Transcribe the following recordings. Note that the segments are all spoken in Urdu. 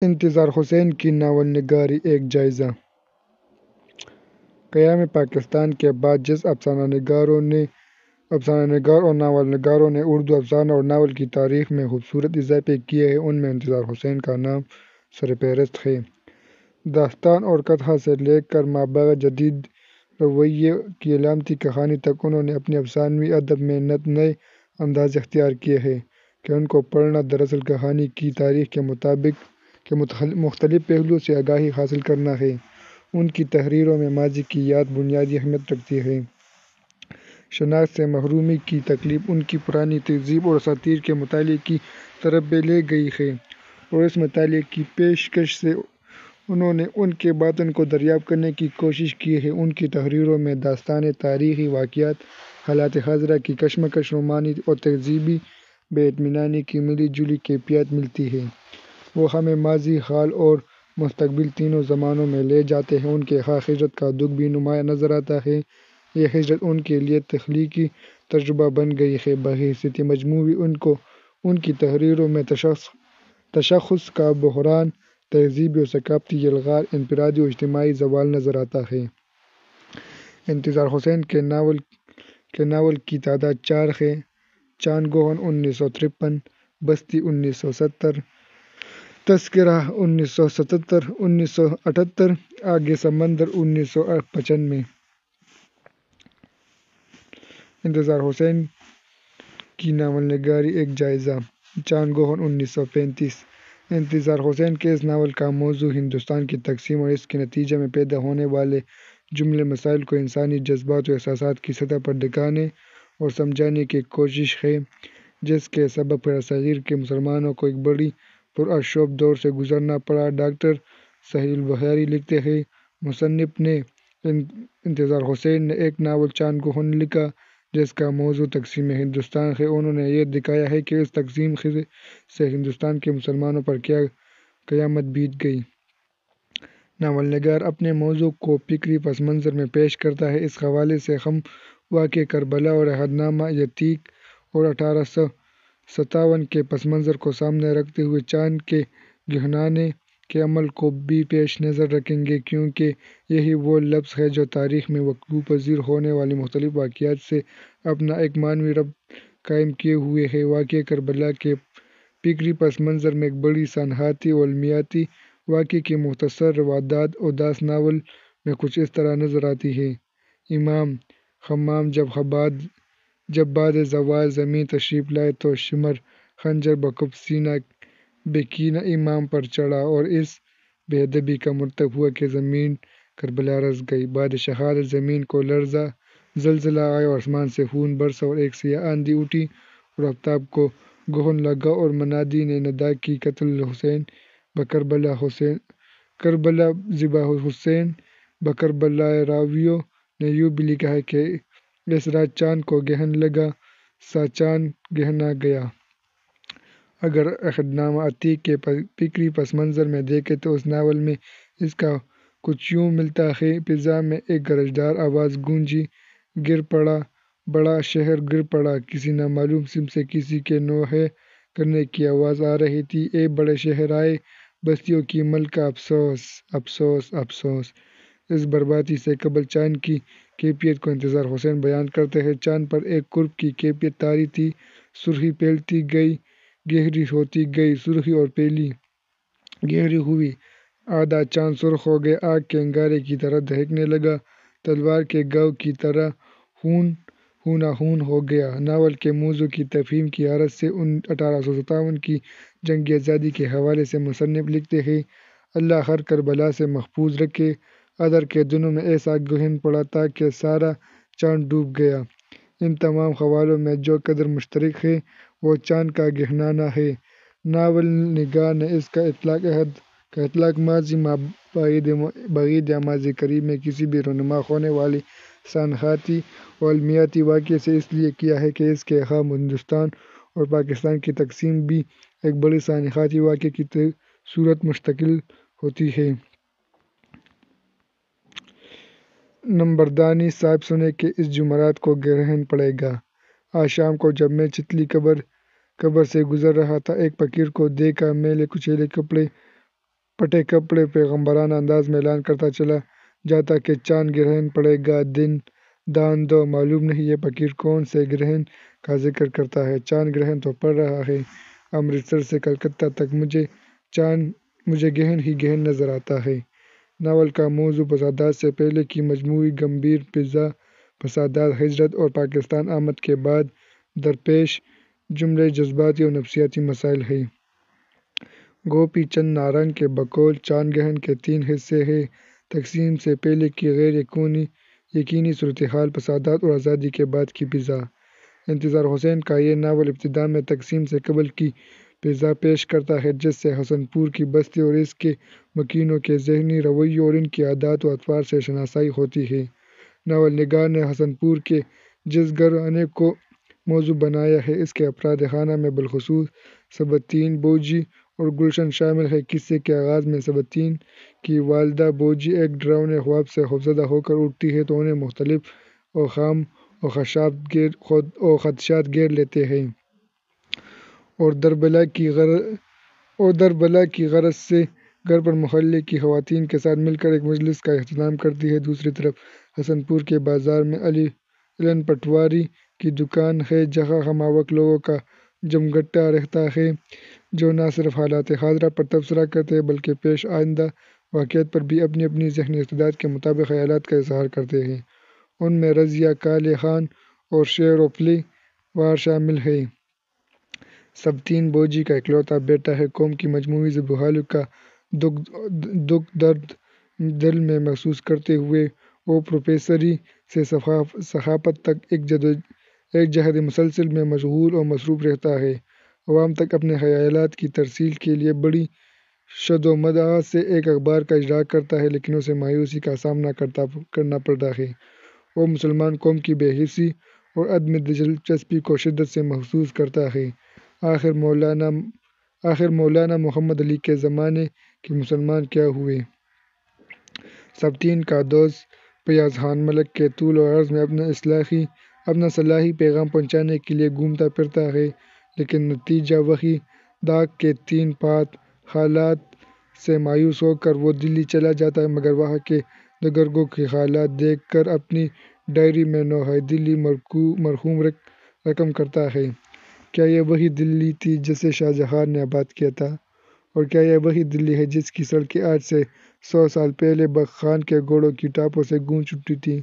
انتظار حسین کی ناول نگاری ایک جائزہ۔ قیام پاکستان کے بعد جس افسانہ نگار اور ناول نگاروں نے اردو افسانہ اور ناول کی تاریخ میں خوبصورت اضافے کیے ہیں، ان میں انتظار حسین کا نام سرفہرست ہے۔ داستان اور کتھا سے لے کر مابعد جدید روایے کی علامتی کہانی تک، انہوں نے اپنے افسانوی ادب میں نئے انداز اختیار کیے ہیں کہ ان کو پڑھنا دراصل کہانی کی تاریخ کے مختلف پہلوؤں سے آگاہی حاصل کرنا ہے۔ ان کی تحریروں میں ماضی کی یاد بنیادی اہمیت رکھتی ہے۔ شناخت سے محرومی کی تکلیف ان کی پرانی تہذیب اور اساطیر کے مطالعے کی طرف لے گئی ہے، اور اس مطالعے کی پیشکش سے انہوں نے ان کے باطن کو دریافت کرنے کی کوشش کی ہے۔ ان کی تحریروں میں داستانیں، تاریخی واقعات، حالات حاضرہ کی کشمکش، رومانی اور تہذیبی بے اطمینانی کی ملی جلی کیفیت ملتی ہے۔ وہ ہمیں ماضی، حال اور مستقبل تینوں زمانوں میں لے جاتے ہیں۔ ان کے ہاں ہجرت کا دکھ بھی نمایاں نظر آتا ہے۔ یہ ہجرت ان کے لیے تخلیقی تجربہ بن گئی ہے۔ بحیثیت مجموعی ان کی تحریروں میں تشخص کا بحران، تہذیبی اور ثقافتی الغار، انفرادی اور اجتماعی زوال نظر آتا ہے۔ انتظار حسین کے ناول کی تعداد 4 ہے: چاند گہن 1953، بستی 1970، تذکرہ 1977، 1978، آگے سمندر 1995۔ انتظار حسین کی ناول نگاری ایک جائزہ۔ چاند گہن 1935۔ انتظار حسین کے اس ناول کا موضوع ہندوستان کی تقسیم اور اس کے نتیجے میں پیدا ہونے والے جملے مسائل کو انسانی جذبات و احساسات کی سطح پر دکھانے اور سمجھانے کی کوشش ہے، جس کے سبب برصغیر کے مسلمانوں کو ایک بڑے پرآشوب دور سے گزرنا پڑا۔ ڈاکٹر سہیل بہاری لکھتے ہیں: مصنف نے انتظار حسین نے ایک ناول چاند گہن لکھا جس کا موضوع تقسیم ہندوستان ہے۔ انہوں نے یہ دکھایا ہے کہ اس تقسیم سے ہندوستان کے مسلمانوں پر کیا قیامت بیت گئی۔ ناول نگار اپنے موضوع کو فکری پس منظر میں پیش کرتا ہے۔ اس حوالے سے ہم واقعہ کربلا اور عہد نامہ یرموک اور 1857 کے پس منظر کو سامنے رکھتے ہوئے چاند کے گہنانے کے عمل کو بھی پیش نظر رکھیں گے، کیونکہ یہی وہ لفظ ہے جو تاریخ میں وقوع پذیر ہونے والے مختلف واقعات سے اپنا ایک معنوی ربط قائم کیے ہوئے ہے۔ واقعہ کربلا کے فکری پس منظر میں ایک بڑے سنحاتی اور علمیاتی واقعے کی مختصر رواداد اداس ناول میں کچھ اس طرح نظر آتی ہے: امام خمام جب بعد زوال زمین تشریف لائے تو شمر خنجر بکف سینہ بے کینہ امام پر چڑھا، اور اس بے ادبی کا مرتکب ہوا کہ زمین کربلا رس گئی۔ بعد شہادت زمین کو لرزا، زلزلہ آیا اور آسمان سے خون برسا اور ایک سیاہ آندھی اٹھی اور آفتاب کو گہن لگا، اور منادی نے ندا کی قتل حسین کربلا ذبح حسین بکربلائے۔ راویوں نے یوں بھی لکھا ہے کہ اس رات چاند کو گہن لگا سا چاند گہنا گیا۔ اگر عہد نامہ عتیق کے فکری پس منظر میں دیکھیں تو اس ناول میں اس کا کچھ یوں ملتا ہے: فضا میں ایک گرجدار آواز گونجی، گر پڑا بڑا شہر گر پڑا، کسی نامعلوم سمت سے کسی کے نوحہ کرنے کی آواز آ رہی تھی، اے بڑے شہر آئے بستیوں کی ملکہ، افسوس افسوس افسوس۔ اس بربادی سے قبل چاند کی کیفیت کو انتظار حسین بیان کرتے ہیں: چاند پر ایک قرب کی کیفیت طاری تھی، سرخی پھیلتی گئی، گہری ہوتی گئی، سرخی اور پھیلی، گہری ہوئی، آدھا چاند سرخ ہو گیا، آگ کے انگارے کی طرح دہکنے لگا، تلوار کے گھاؤ کی طرح ہونا ہون ہو گیا۔ ناول کے موضوع کی تفہیم کی غرض سے 1857 کی جنگ آزادی کے حوالے سے مصنف لکھتے ہیں: اللہ ہر کربلا سے محفوظ رکھے، ادھر کے دنوں میں ایسا گہن پڑا تھا کہ سارا چاند ڈوب گیا۔ ان تمام حوالوں میں جو قدر مشترک ہے وہ چاند کا گہنانا ہے۔ ناول نگار نے اس کا اطلاق ماضی بعید یا ماضی قریب میں کسی بھی رونما ہونے والے سنحاتی اور علمیاتی واقعے سے اس لیے کیا ہے کہ اس کے ہاں ہندوستان اور پاکستان کی تقسیم بھی ایک بڑے سنحاتی واقعے کی صورت مشتعل ہوتی ہے۔ نمبردانی صاحب سنیں کہ اس جمعرات کو گرہن پڑے گا۔ آج شام کو جب میں چتلی قبر سے گزر رہا تھا، ایک فقیر کو دیکھا، میلے کچیلے کپڑے پٹے کپڑے پیغمبرانہ انداز میں اعلان کرتا چلا جاتا کہ چاند گرہن پڑے گا، دان دو، معلوم نہیں یہ فقیر کون سے گرہن کا ذکر کرتا ہے، چاند گرہن تو پڑ رہا ہے، امرتسر سے کلکتہ تک مجھے گہن ہی گہن نظر آتا ہے۔ ناول کا موضوع فسادات سے پہلے کی مجموعی گمبھیر فسادات، ہجرت اور پاکستان آمد کے بعد درپیش جملے جذباتی اور نفسیاتی مسائل ہیں۔ گوپی چند نارنگ کے بقول چاند گرہن کے 3 حصے ہیں: تقسیم سے پہلے کی غیر یقینی صورتحال، فسادات اور آزادی کے بعد کی فضا۔ انتظار حسین کا یہ ناول ابتدا میں تقسیم سے قبل کی فضا پیش کرتا ہے، جس سے حسن پور کی بستی اور اس کے مکینوں کے ذہنی رویوں اور ان کی عادات و اطوار سے شناسائی ہوتی ہے۔ ناول نگار نے حسن پور کے جس گھرانے کو موضوع بنایا ہے، اس کے افراد خانہ میں بالخصوص سبکتین بوجی اور گلشن شامل ہیں۔ قصے کے آغاز میں سبکتین کی والدہ بوجی ایک ڈراؤنے خواب سے خوفزدہ ہو کر اٹھتی ہے تو انہیں مختلف اوہام و خدشات گھیر لیتے ہیں اور دربلا کی غرض سے گھر پر محلے کی خواتین کے ساتھ مل کر ایک مجلس کا اہتمام کرتی ہے۔ دوسری طرف حسن پور کے بازار میں علن پٹواری کی دکان ہے، جہاں ہم آور لوگوں کا جمگٹا رہتا ہے، جو نہ صرف حالات حاضرہ پر تبصرہ کرتے ہیں بلکہ پیش آئندہ واقعات پر بھی اپنی اپنی ذہنی استعداد کے مطابق خیالات کا اظہار کرتے ہیں۔ ان میں رضیہ، کالے خان اور شیر و پلے وار شامل ہیں۔ سبکتین بوجی کا اکلوتا بیٹا ہے۔ قوم کی مجموعی زوبحالی کا دکھ درد دل میں محسوس کرتے ہوئے وہ پروفیسری سے صحافت تک ایک جہد مسلسل میں مشغول و مصروف رہتا ہے۔ عوام تک اپنے خیالات کی ترسیل کے لیے بڑی شدومدعا سے ایک اخبار کا اجراء کرتا ہے، لیکن اسے مایوسی کا سامنا کرنا پڑتا ہے۔ وہ مسلمان قوم کی بے حسی اور عدم دلچسپی کو شدت سے محسوس کرتا ہے۔ آخر مولانا محمد علی کے زمانے کے مسلمان کیا ہوئے؟ سبکتین کا دوست فیاض خان ملک کے طول و عرض میں اپنا صلاحی پیغام پہنچانے کے لیے گھومتا پھرتا ہے، لیکن نتیجہ وہی، داغ کے 3 پات۔ حالات سے مایوس ہو کر وہ دلی چلا جاتا ہے، مگر وہاں کے دگرگوں کے حالات دیکھ کر اپنی ڈائری میں نوحہ دلی مرقوم رقم کرتا ہے۔ کیا یہ وہی دلی تھی جسے شاہجہاں نے آباد کیا تھا؟ اور کیا یہ وہی دلی ہے جس کی سڑکیں آج سے 100 سال پہلے بخت خان کے گھوڑوں کی ٹاپوں سے گونج اٹھی تھیں؟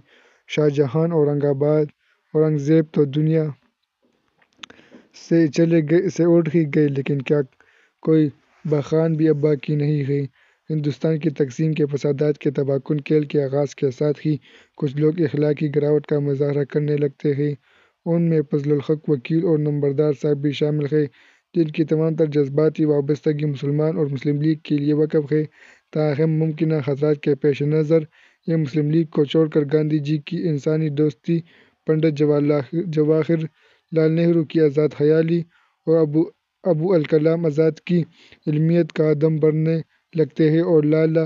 شاہجہاں اورنگزیب تو دنیا سے اٹھ ہی گئے، لیکن کیا کوئی بخت خان بھی اب باقی نہیں ہے؟ ہندوستان کی تقسیم کے فسادات کے تباہ کن کھیل کے آغاز کے ساتھ ہی کچھ لوگ اخلاقی گراوٹ کا مظاہرہ کرنے لگتے ہیں۔ ان میں فضل الحق وکیل اور نمبردار صاحب بھی شامل ہیں، جن کی تمام تر جذباتی وابستگی مسلمان اور مسلم لیگ کے لیے وقف ہے۔ تاہم ممکنہ خطرات کے پیش نظر یہ مسلم لیگ کو چھوڑ کر گاندھی جی کی انسانی دوستی، پنڈت جواہر لال نہرو کی آزاد خیالی اور ابوالکلام آزاد کی علمیت کا عدم بھرنے لگتے ہیں اور لالا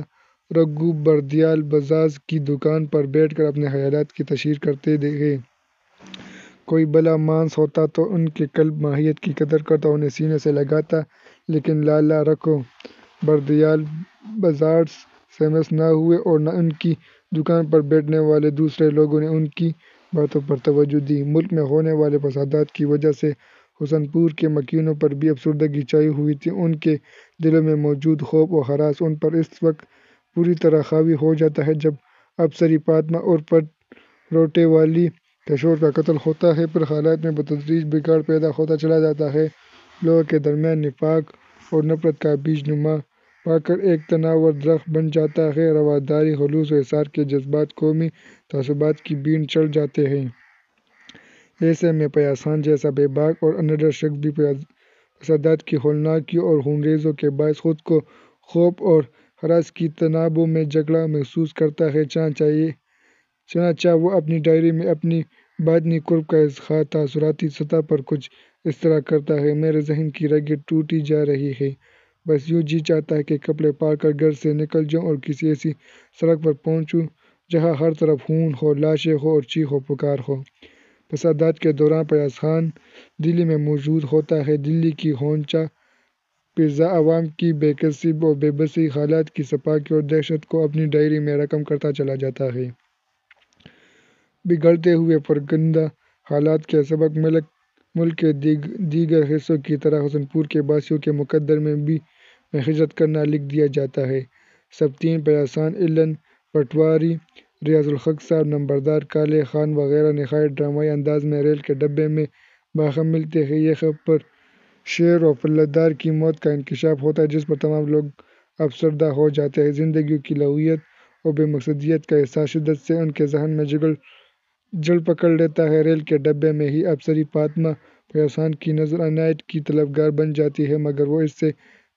رگھو بردیال بجاج کی دکان پر بیٹھ کر اپنے خیالات کی تشہیر کرتے ہیں۔ کوئی بھلا مانس ہوتا تو ان کے قلب ماہیت کی قدر کرتا، انہیں سینے سے لگاتا، لیکن لالا رگھو بردیال بجاج سے مس نہ ہوئے اور نہ ان کی دکان پر بیٹھنے والے دوسرے لوگوں نے ان کی باتوں پر توجہ دی۔ ملک میں ہونے والے فسادات کی وجہ سے حسن پور کے مکینوں پر بھی افسردگی چھائی ہوئی تھی۔ ان کے دلوں میں موجود خوف و ہراس ان پر اس وقت پوری طرح حاوی ہو جاتا ہے جب افسری فاطمہ اور پٹ روٹے والی کے شوہر کا قتل ہوتا ہے۔ پھر حالات میں بتدریج بگاڑ پیدا ہوتا چلا جاتا ہے، لوگوں کے درمیان نفاق اور نفرت کا بیج نما پا کر ایک تناور درخت بن جاتا ہے، رواداری، خلوص و ایثار کے جذبات قومی تعصبات کی بین چڑھ جاتے ہیں۔ ایسے میں فیاض خان جیسا بے باک اور نڈر شخص بھی فسادات کی ہولناکیوں اور خونریزیوں کے باعث خود کو خوف اور ہراس کی تنابوں میں جکڑا محسوس کرتا ہے۔ چنانچہ وہ اپنی ڈائری میں اپنی باطنی کرب کا اظہار تاثراتی سطح پر کچھ اس طرح کرتا ہے: میرے ذہن کی رگیں ٹوٹی جا رہی ہیں، بس یوں جی چاہتا ہے کہ کپڑے پھاڑ کر گھر سے نکل جاؤں اور کسی ایسی سڑک پر پہنچوں جہاں ہر طرف خون ہو، لاشیں ہوں اور چیخ و پکار ہو۔ فسادات کے دوران فیاض خان دلی میں موجود ہوتا ہے۔ دلی کی ہونچا پزا عوام کی بے کسی اور بے بسی، حالات کی سپاکی اور دہشت کو اپنی ڈائری میں رقم کرتا چلا جاتا ہے۔ بگڑتے ہوئے پرکندہ حالات کے سبب ملک کے دیگر حصوں کی طرح حسن پور کے باسیوں کے مقدر میں بھی ہجرت کرنا لکھ دیا جاتا ہے۔ سبطین، پیاسان، علن، پٹواری، ریاض الحق صاحب، نمبردار، کالے خان وغیرہ نہایت ڈرامائی انداز میں ریل کے ڈبے میں باہم ملتے ہیں۔ یہ خبر شیر اور پلدار کی موت کا انکشاف ہوتا ہے جس پر تمام لوگ افسردہ ہو جاتے ہیں۔ زندگیوں کی لغویت اور بے مقصدیت کا احساس شدت سے ان کے ذہن میں جڑ پکڑ لیتا ہے۔ ریل کے ڈبے میں ہی افسری فاطمہ پیاسان کی نظر عنایت کی طلبگار بن جاتی ہے مگر وہ اس سے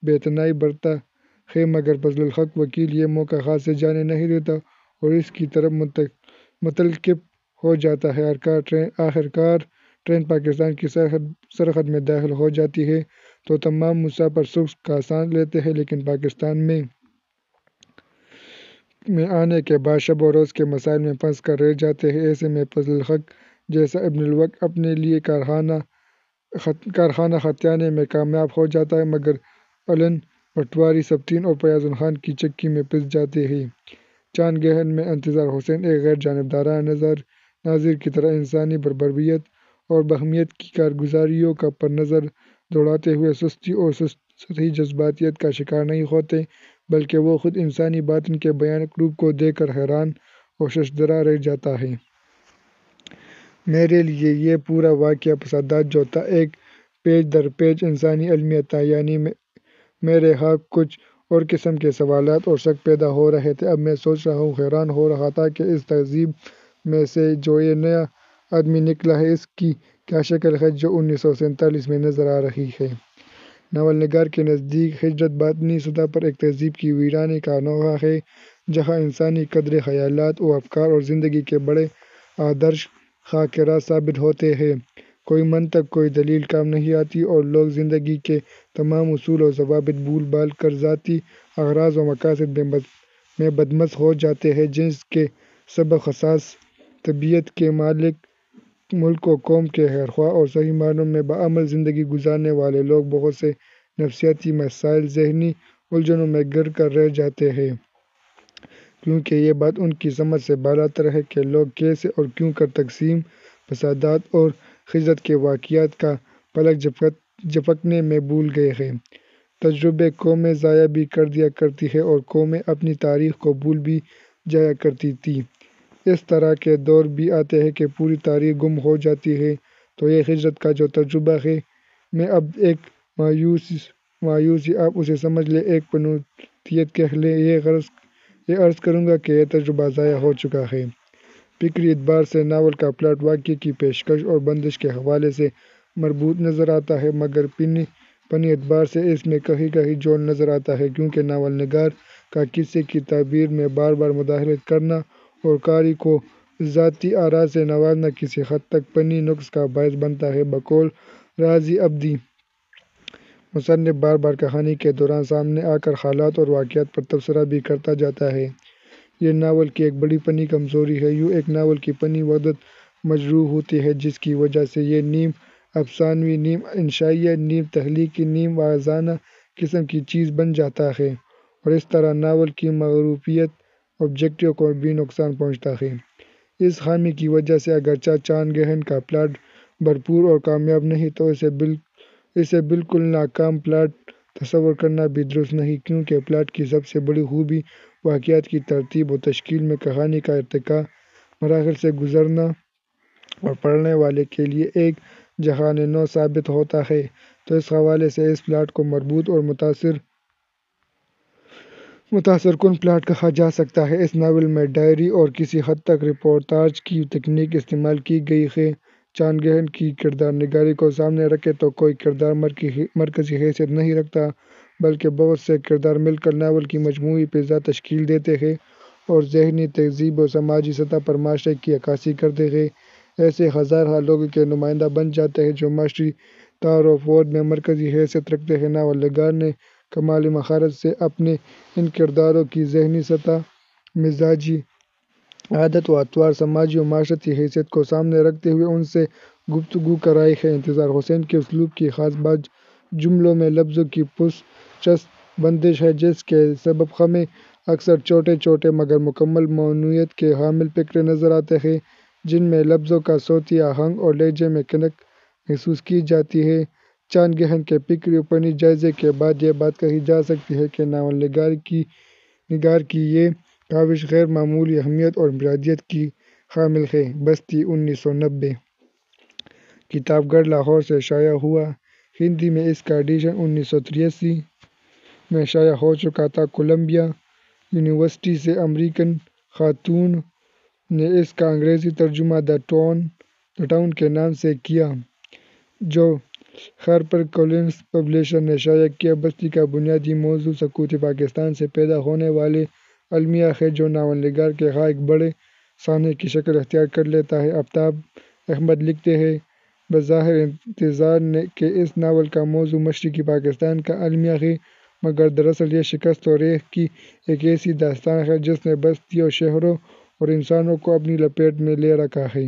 بے اتنائی برتتا ہے مگر فضل الحق وکیل یہ موقع ہاتھ سے جانے نہیں دیتا اور اس کی طرف متلکپ ہو جاتا ہے۔ آخرکار ٹرین پاکستان کی سرحد میں داخل ہو جاتی ہے تو تمام مسافر سکھ کا سانس لیتے ہیں لیکن پاکستان میں آنے کے بعد شب و روز کے مسائل میں پھنس کر رہ جاتے ہیں۔ ایسے میں فضل الحق جیسا ابن الوقت اپنے لیے کارخانہ ختیانے میں کامیاب ہو جاتا ہے مگر علن، پٹواری، سبطین اور فیاض خان کی چکی میں پھنس جاتے ہیں۔ چاند گہن میں انتظار حسین ایک غیر جانبدارانہ ناظر کی طرح انسانی بربریت اور باہمیت کی کارگزاریوں پر نظر دوڑاتے ہوئے سستی اور سطحی جذباتیت کا شکار نہیں ہوتے بلکہ وہ خود انسانی باطن کے بھیانک روپ کو دیکھ کر حیران اور ششدر رہ جاتا ہے۔ میرے لیے یہ پورا واقعہ فسادات جو تھا ایک پیچ در پیچ انسانی المیہ تھا، یعنی میرے ہاں کچھ اور قسم کے سوالات اور شک پیدا ہو رہے تھے۔ اب میں سوچ رہا ہوں، حیران ہو رہا تھا کہ اس تہذیب میں سے جو یہ نیا آدمی نکلا ہے اس کی کیا شکل ہے جو 1947 میں نظر آ رہی ہے۔ ناول نگار کے نزدیک ہجرت باطنی سطح پر ایک تہذیب کی ویرانی کا نوحہ ہے جہاں انسانی قدرے، خیالات و افکار اور زندگی کے بڑے آدرش خاک راہ ثابت ہوتے ہیں۔ کوئی منطق، کوئی دلیل کام نہیں آتی اور لوگ زندگی کے تمام اصول و ضوابط بھول بھال کر ذاتی اغراض و مقاصد میں بدمست ہو جاتے ہیں جس کے سبب حساس طبیعت کے مالک ملک و قوم کے خیرخواہ اور صحیح معنوں میں باعمل زندگی گزارنے والے لوگ بہت سے نفسیاتی مسائل، ذہنی الجھنوں میں گر کر رہ جاتے ہیں کیونکہ یہ بات ان کی سمجھ سے بالاتر ہے کہ لوگ کیسے اور کیوں کر تقسیم، فسادات اور ہجرت کے واقعات کا پلک جھپکنے میں بھول گئے ہیں۔ تجربے قومیں ضائع بھی کر دیا کرتی ہیں اور قومیں اپنی تاریخ کو بھول بھی جایا کرتی تھیں۔ اس طرح کے دور بھی آتے ہیں کہ پوری تاریخ گم ہو جاتی ہے۔ تو یہ ہجرت کا جو تجربہ ہے میں اب ایک مایوسی آپ اسے سمجھ لیں، ایک پنوتیت کہہ لیں، یہ عرض کروں گا کہ یہ تجربہ ضائع ہو چکا ہے۔ فکری اعتبار سے ناول کا پلاٹ واقعے کی پیشکش اور بندش کے حوالے سے مربوط نظر آتا ہے مگر فنی اعتبار سے اس میں کہیں کہیں جوڑ نظر آتا ہے کیونکہ ناول نگار کا قصے کی تعبیر میں بار بار مداخلت کرنا اور قاری کو ذاتی آراء سے نوازنا کسی حد تک فنی نقص کا باعث بنتا ہے۔ بقول رازی عبدی، مصنف بار بار کہانی کے دوران سامنے آ کر حالات اور واقعات پر تبصرہ بھی کرتا جاتا ہے۔ یہ ناول کی ایک بڑی فنی کمزوری ہے۔ یوں ایک ناول کی فنی وحدت مجروح ہوتی ہے جس کی وجہ سے یہ نیم افسانوی، نیم انشائیہ، نیم تخلیقی، نیم واعظانہ قسم کی چیز بن جاتا ہے اور اس طرح ناول کی معروفیت، آبجیکٹیو کو بھی نقصان پہنچتا ہے۔ اس خامی کی وجہ سے اگرچہ چاند گہن کا پلاٹ بھرپور اور کامیاب نہیں تو اسے بالکل ناکام پلاٹ تصور کرنا بھی درست نہیں کیونکہ پلاٹ کی سب سے بڑی خوبی واقعات کی ترتیب و تشکیل میں کہانی کا ارتقاء مراحل سے گزرنا اور پڑھنے والے کے لیے ایک جہان نو ثابت ہوتا ہے۔ تو اس حوالے سے اس پلاٹ کو مربوط اور متاثر کن پلاٹ کہا جا سکتا ہے۔ اس ناول میں ڈائری اور کسی حد تک رپورتاژ کی تکنیک استعمال کی گئی ہے۔ چاند گہن کی کردار نگاری کو سامنے رکھیں تو کوئی کردار مرکزی حیثیت نہیں رکھتا بلکہ بہت سے کردار مل کر ناول کی مجموعی فضا تشکیل دیتے ہیں اور ذہنی، تہذیبی و سماجی سطح پر معاشرے کی عکاسی کرتے ہیں۔ ایسے ہزارہا لوگوں کے نمائندہ بن جاتے ہیں جو معاشری تار و پود میں مرکزی حیثیت رکھتے ہیں۔ ناول نگار نے کمال مہارت سے اپنے ان کرداروں کی ذہنی سطح، مزاجی عادات و اطوار، سماجی و معاشرتی حیثیت کو سامنے رکھتے ہوئے ان سے گفتگو کرائی ہے۔ انتظار حسین کے اسلوب کی خاص بات جملوں میں لفظوں کی پس چست بندش ہے جس کے سبب ہمیں اکثر چھوٹے چھوٹے مگر مکمل معنویت کے حامل فقرے نظر آتے ہیں جن میں لفظوں کا صوتی آہنگ اور لہجے میں کنک محسوس کی جاتی ہے۔ چاند گہن کے فکری اوپنی جائزے کے بعد یہ بات کہی جا سکتی ہے کہ ناول نگار کی یہ کاوش غیر معمولی اہمیت اور انفرادیت کی حامل ہے۔ بستی 1990 کتاب گھر لاہور سے شائع ہوا۔ ہندی میں اس کا ایڈیشن 1983 میں شائع ہو چکا تھا۔ کولمبیا یونیورسٹی سے امریکن خاتون نے اس کا انگریزی ترجمہ دی ٹاؤن کے نام سے کیا جو ہارپر کولینز پبلیشر نے شائع کیا۔ بستی کا بنیادی موضوع سقوط پاکستان سے پیدا ہونے والے المیہ ہے جو ناول نگار کے ہاں ایک بڑے سانحے کی شکل اختیار کر لیتا ہے۔ آفتاب احمد لکھتے ہیں بظاہر انتظار کہ اس ناول کا موضوع مشرقی پاکستان کا المیہ ہے مگر دراصل یہ شکست و ریغ کی ایک ایسی داستان ہے جس نے بستیوں شہروں اور انسانوں کو اپنی لپیٹ میں لے رکھا ہے۔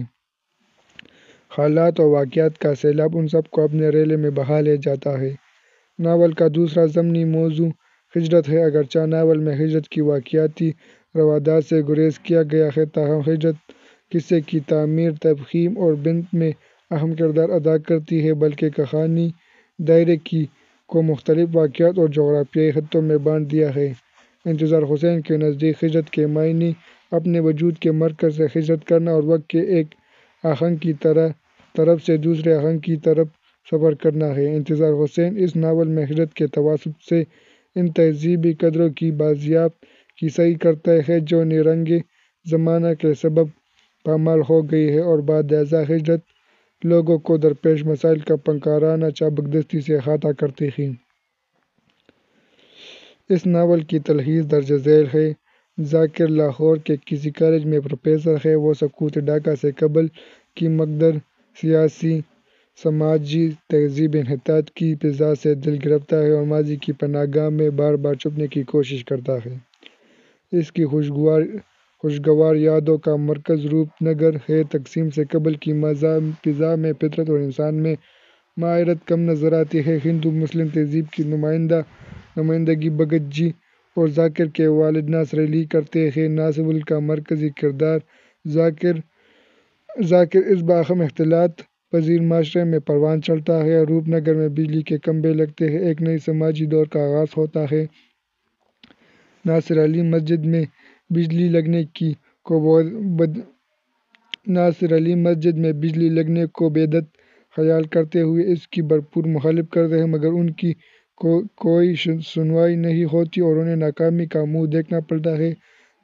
حالات اور واقعات کا سیلاب ان سب کو اپنے ریلے میں بہا لے جاتا ہے۔ ناول کا دوسرا ضمنی موضوع ہجرت ہے۔ اگرچہ ناول میں ہجرت کی واقعاتی روادات سے گریز کیا گیا ہے تاہم ہجرت قصے کی تعمیر تفہیم اور بنت میں اہم کردار ادا کرتی ہے بلکہ کہانی دائرے کو مختلف واقعات اور جغرافیائی خطوں میں بانٹ دیا ہے۔ انتظار حسین کے نزدیک ہجرت کے معنی اپنے وجود کے مرکز سے ہجرت کرنا اور وقت کے ایک آہنگ کی طرف سے دوسرے آہنگ کی طرف سفر کرنا ہے۔ انتظار حسین اس ناول میں ہجرت کے توسط سے ان تہذیبی قدروں کی بازیافت کی سعی کرتا ہے جو نیرنگ زمانہ کے سبب پامال ہو گئی ہیں اور بعد ازاں ہجرت لوگوں کو درپیش مسائل کا فنکارانہ چابکدستی سے احاطہ کرتے ہیں۔ اس ناول کی تلخیص درج ذیل ہے۔ ذاکر لاہور کے کسی کالج میں پروفیسر ہے۔ وہ سقوط ڈھاکہ سے قبل کی مقدر سیاسی سماجی تہذیبی انحطاط کی فضا سے دل گرفتہ ہے اور ماضی کی پناہ گاہ میں بار بار چھپنے کی کوشش کرتا ہے۔ اس کی خوشگوار یادوں کا مرکز روپ نگر ہے۔ تقسیم سے قبل کی فضا میں فطرت اور انسان میں معاشرت کم نظر آتی ہے۔ ہندو مسلم تہذیب کی نمائندگی بھگت جی اور ذاکر کے والد ناصر علی کرتے ہیں۔ ناول کا مرکزی کردار ذاکر اس باہم اختلاط پذیر معاشرے میں پروان چڑھتا ہے۔ روپ نگر میں بجلی کے کھمبے لگتے ہیں۔ ایک نئے سماجی دور کا آغاز ہوتا ہے۔ ناصر علی مسجد میں بجلی لگنے کو بدعت خیال کرتے ہوئے اس کی بھرپور مخالفت کرتے ہیں مگر ان کی کوئی سنوائی نہیں ہوتی اور انہیں ناکامی کا منہ دیکھنا پڑتا ہے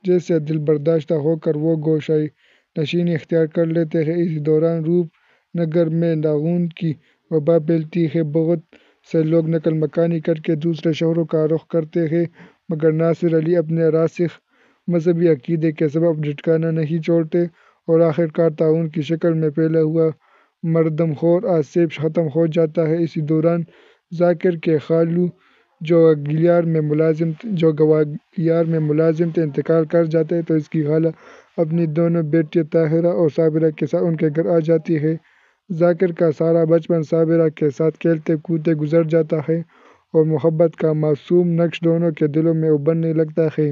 جس سے دل برداشتہ ہو کر وہ گوشہ نشینی اختیار کر لیتے ہیں۔ اسی دوران روپ نگر میں طاعون کی وبا پھیلتی ہے۔ بہت سے لوگ نقل مکانی کر کے دوسرے شہروں کا رخ کرتے ہیں مگر ناصر علی اپنے راسخ مذہبی عقیدے کے سبب بھٹکنا نہیں چھوڑتے اور آخر کار طاعون کی شکل میں پھیلا ہوا مردم خور آصف ختم ہو جاتا ہے۔ اسی دوران ذاکر کے خالو جو گوالیار میں ملازم تھے انتقال کر جاتے ہیں تو اس کی خالہ اپنی دونوں بیٹیوں طاہرہ اور صابرہ کے ساتھ ان کے گھر آ جاتی ہے۔ ذاکر کا سارا بچپن صابرہ کے ساتھ کھیلتے کودتے گزر جاتا ہے اور محبت کا معصوم نقش دونوں کے دلوں میں ابھرنے لگتا ہے۔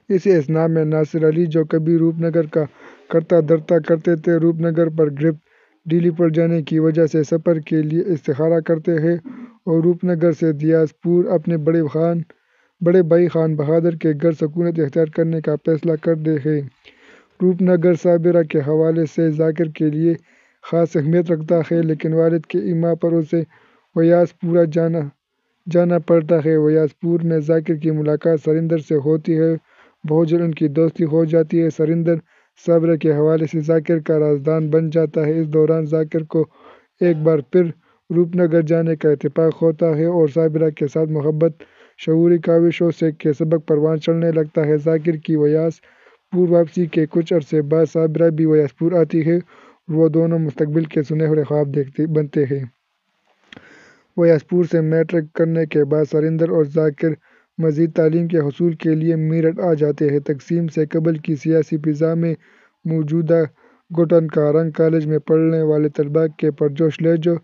اسی اثناء میں ناصر علی جو کبھی روپ نگر کا کرتا دھرتا کرتے تھے روپ نگر پر گرفت ڈیلی پڑ جانے کی وجہ سے سفر کے لیے استخارہ کرتے ہیں اور روپ نگر سے دیاز پور اپنے بڑے بھائی خان بہادر کے گھر سکونت اختیار کرنے کا فیصلہ کرتے ہیں۔ روپ نگر صابرہ کے حوالے سے ذاکر کے لیے خاص اہمیت رکھتا ہے لیکن والد کے ایما پر اسے ویاس پورہ جانا پڑتا ہے۔ ویاس پور میں ذاکر کی ملاقات سریندر سے ہوتی ہے۔ بہت جلد ان کی دوستی ہو جاتی ہے۔ سریندر صابرہ کے حوالے سے ذاکر کا رازدان بن جاتا ہے۔ اس دوران ذاکر کو ایک بار پھر روپ نگر جانے کا اتفاق ہوتا ہے اور صابرہ کے ساتھ محبت شعوری کاوشوں کے سبب پروان چڑھنے لگتا ہے۔ ذاکر کی ویاس پور واپسی کے کچھ عرصے بعد صابرہ بھی ویاس پور آتی ہے اور وہ دونوں مستقبل کے سنہرے خواب بنتے ہیں۔ ویاس پور سے میٹرک کرنے کے بعد سریندر اور ذاکر مزید تعلیم کے حصول کے لیے میرٹھ آ جاتے ہیں۔ تقسیم سے قبل کی سیاسی فضا میں موجودہ گوٹن کارنگ کالج میں پڑھنے والے طلباء کے پرجوش لہجوں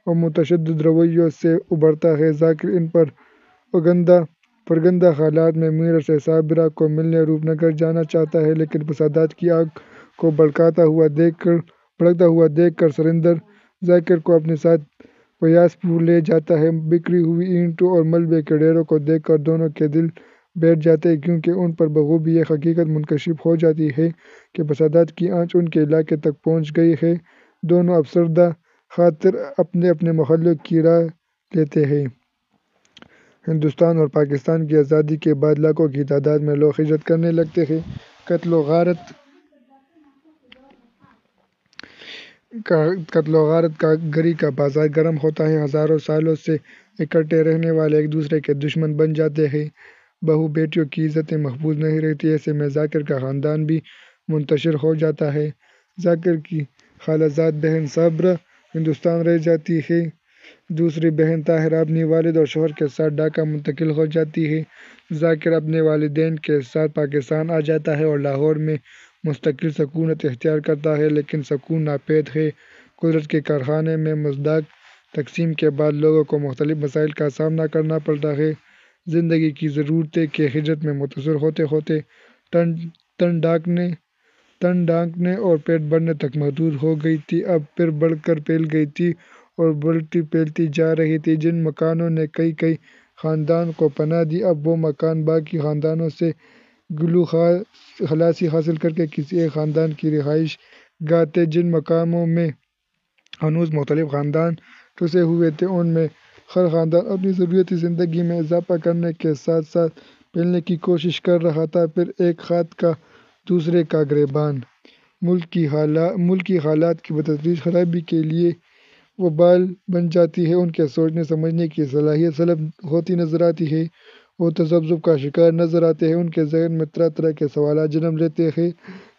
اور متشدد رویوں سے ابھرتا ہے۔ ذاکر ان پرگندہ خیالات میں میرر سے صابرہ کو ملنے روپ نگر جانا چاہتا ہے، لیکن فسادات کی آگ کو بھڑکتا ہوا دیکھ کر سریندر ذاکر کو اپنے ساتھ بیاس پور لے جاتا ہے۔ بکھری ہوئی اینٹوں اور ملبے کے ڈھیروں کو دیکھ کر دونوں کے دل بیٹھ جاتے ہیں، کیونکہ ان پر بخوبی یہ حقیقت منکشف ہو جاتی ہے کہ فسادات کی آنچ ان کے علاقے تک پہنچ گئی ہے۔ دونوں افسردہ خاطر اپنے اپنے محلوں کی راہ لیتے ہیں۔ ہندوستان اور پاکستان کی آزادی کے بعد لاکھوں کی تعداد میں لوگ ہجرت کرنے لگتے ہیں۔ قتل و غارت گری کا بازار گرم ہوتا ہے۔ ہزاروں سالوں سے اکٹھے رہنے والے ایک دوسرے کے دشمن بن جاتے ہیں۔ بہو بیٹیوں کی عزتیں محفوظ نہیں رہتی۔ ایسے میں ذاکر کا خاندان بھی منتشر ہو جاتا ہے۔ ذاکر کی خالہ زاد بہن صابرہ ہندوستان رہ جاتی ہے۔ دوسری بہن طاہرہ اپنی والد اور شوہر کے ساتھ ڈھاکہ منتقل ہو جاتی ہے۔ ذاکر اپنے والدین کے ساتھ پاکستان آ جاتا ہے اور لاہور میں مستقل سکونت اختیار کرتا ہے، لیکن سکون ناپید ہے۔ قدرت کے کارخانے میں مزداق تقسیم کے بعد لوگوں کو مختلف مسائل کا سامنا کرنا پڑتا ہے۔ زندگی کی ضرورتیں کہ ہجرت میں متاثر ہوتے ہوتے تن ڈھانکنے اور پیٹ بھرنے تک محدود ہو گئی تھی، اب پھر بڑھ کر پھیل گئی تھی اور پھیلتی جا رہی تھی۔ جن مکانوں نے کئی خاندان کو پناہ دی، اب وہ مکان باقی خاندانوں سے گلو خلاصی حاصل کرکے کسی ایک خاندان کی رہائش گاہ تھے۔ جن مقاموں میں ہنوز مختلف خاندان ٹھسے ہوئے تھے، ان میں ہر خاندان اپنی ضروریاتی زندگی میں اضافہ کرنے کے ساتھ ساتھ پھیلنے کی کوشش کر رہا تھا۔ پھر ایک ہاتھ کا دوسرے کا گریباں۔ ملک کی حالات کی بتدریج خرابی کے لیے وبال بن جاتی ہے۔ ان کے سوچنے سمجھنے کی صلاحیت سلب ہوتی نظر آتی ہے۔ وہ تذبذب کا شکار نظر آتے ہیں۔ ان کے ذہن میں طرح طرح کے سوالات جنم لیتے ہیں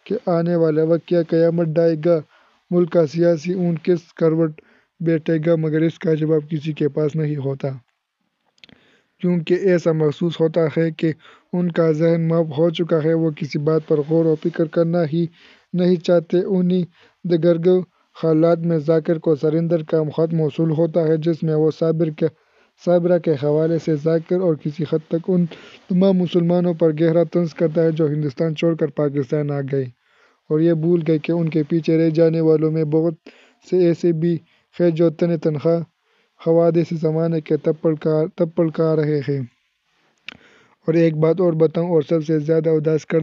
کہ آنے والا وقت کیا قیامت ڈھائے گا؟ ملک کا سیاسی اونٹ کس کروٹ بیٹھے گا؟ مگر اس کا جواب کسی کے پاس نہیں ہوتا، کیونکہ ایسا محسوس ہوتا ہے کہ ان کا ذہن محو ہو چکا ہے۔ وہ کسی بات پر غور و فکر کرنا ہی نہیں چاہتے۔ انہی دگرگوں حالات میں ذاکر کو سریندر کا خط موصول ہوتا ہے، جس میں وہ صابرہ کے حوالے سے ذاکر اور کسی حد تک ان تمام مسلمانوں پر گہرا طنز کرتا ہے جو ہندوستان چھوڑ کر پاکستان آ گئے اور یہ بھول گئے کہ ان کے پیچھے رہ جانے والوں میں بہت سے ایسے بھی ہیں جو تنہا حوادث زمانے کے تپّڑ کھا رہے ہیں۔ اور ایک بات اور بتاؤں، اور سب سے زیادہ اداس کر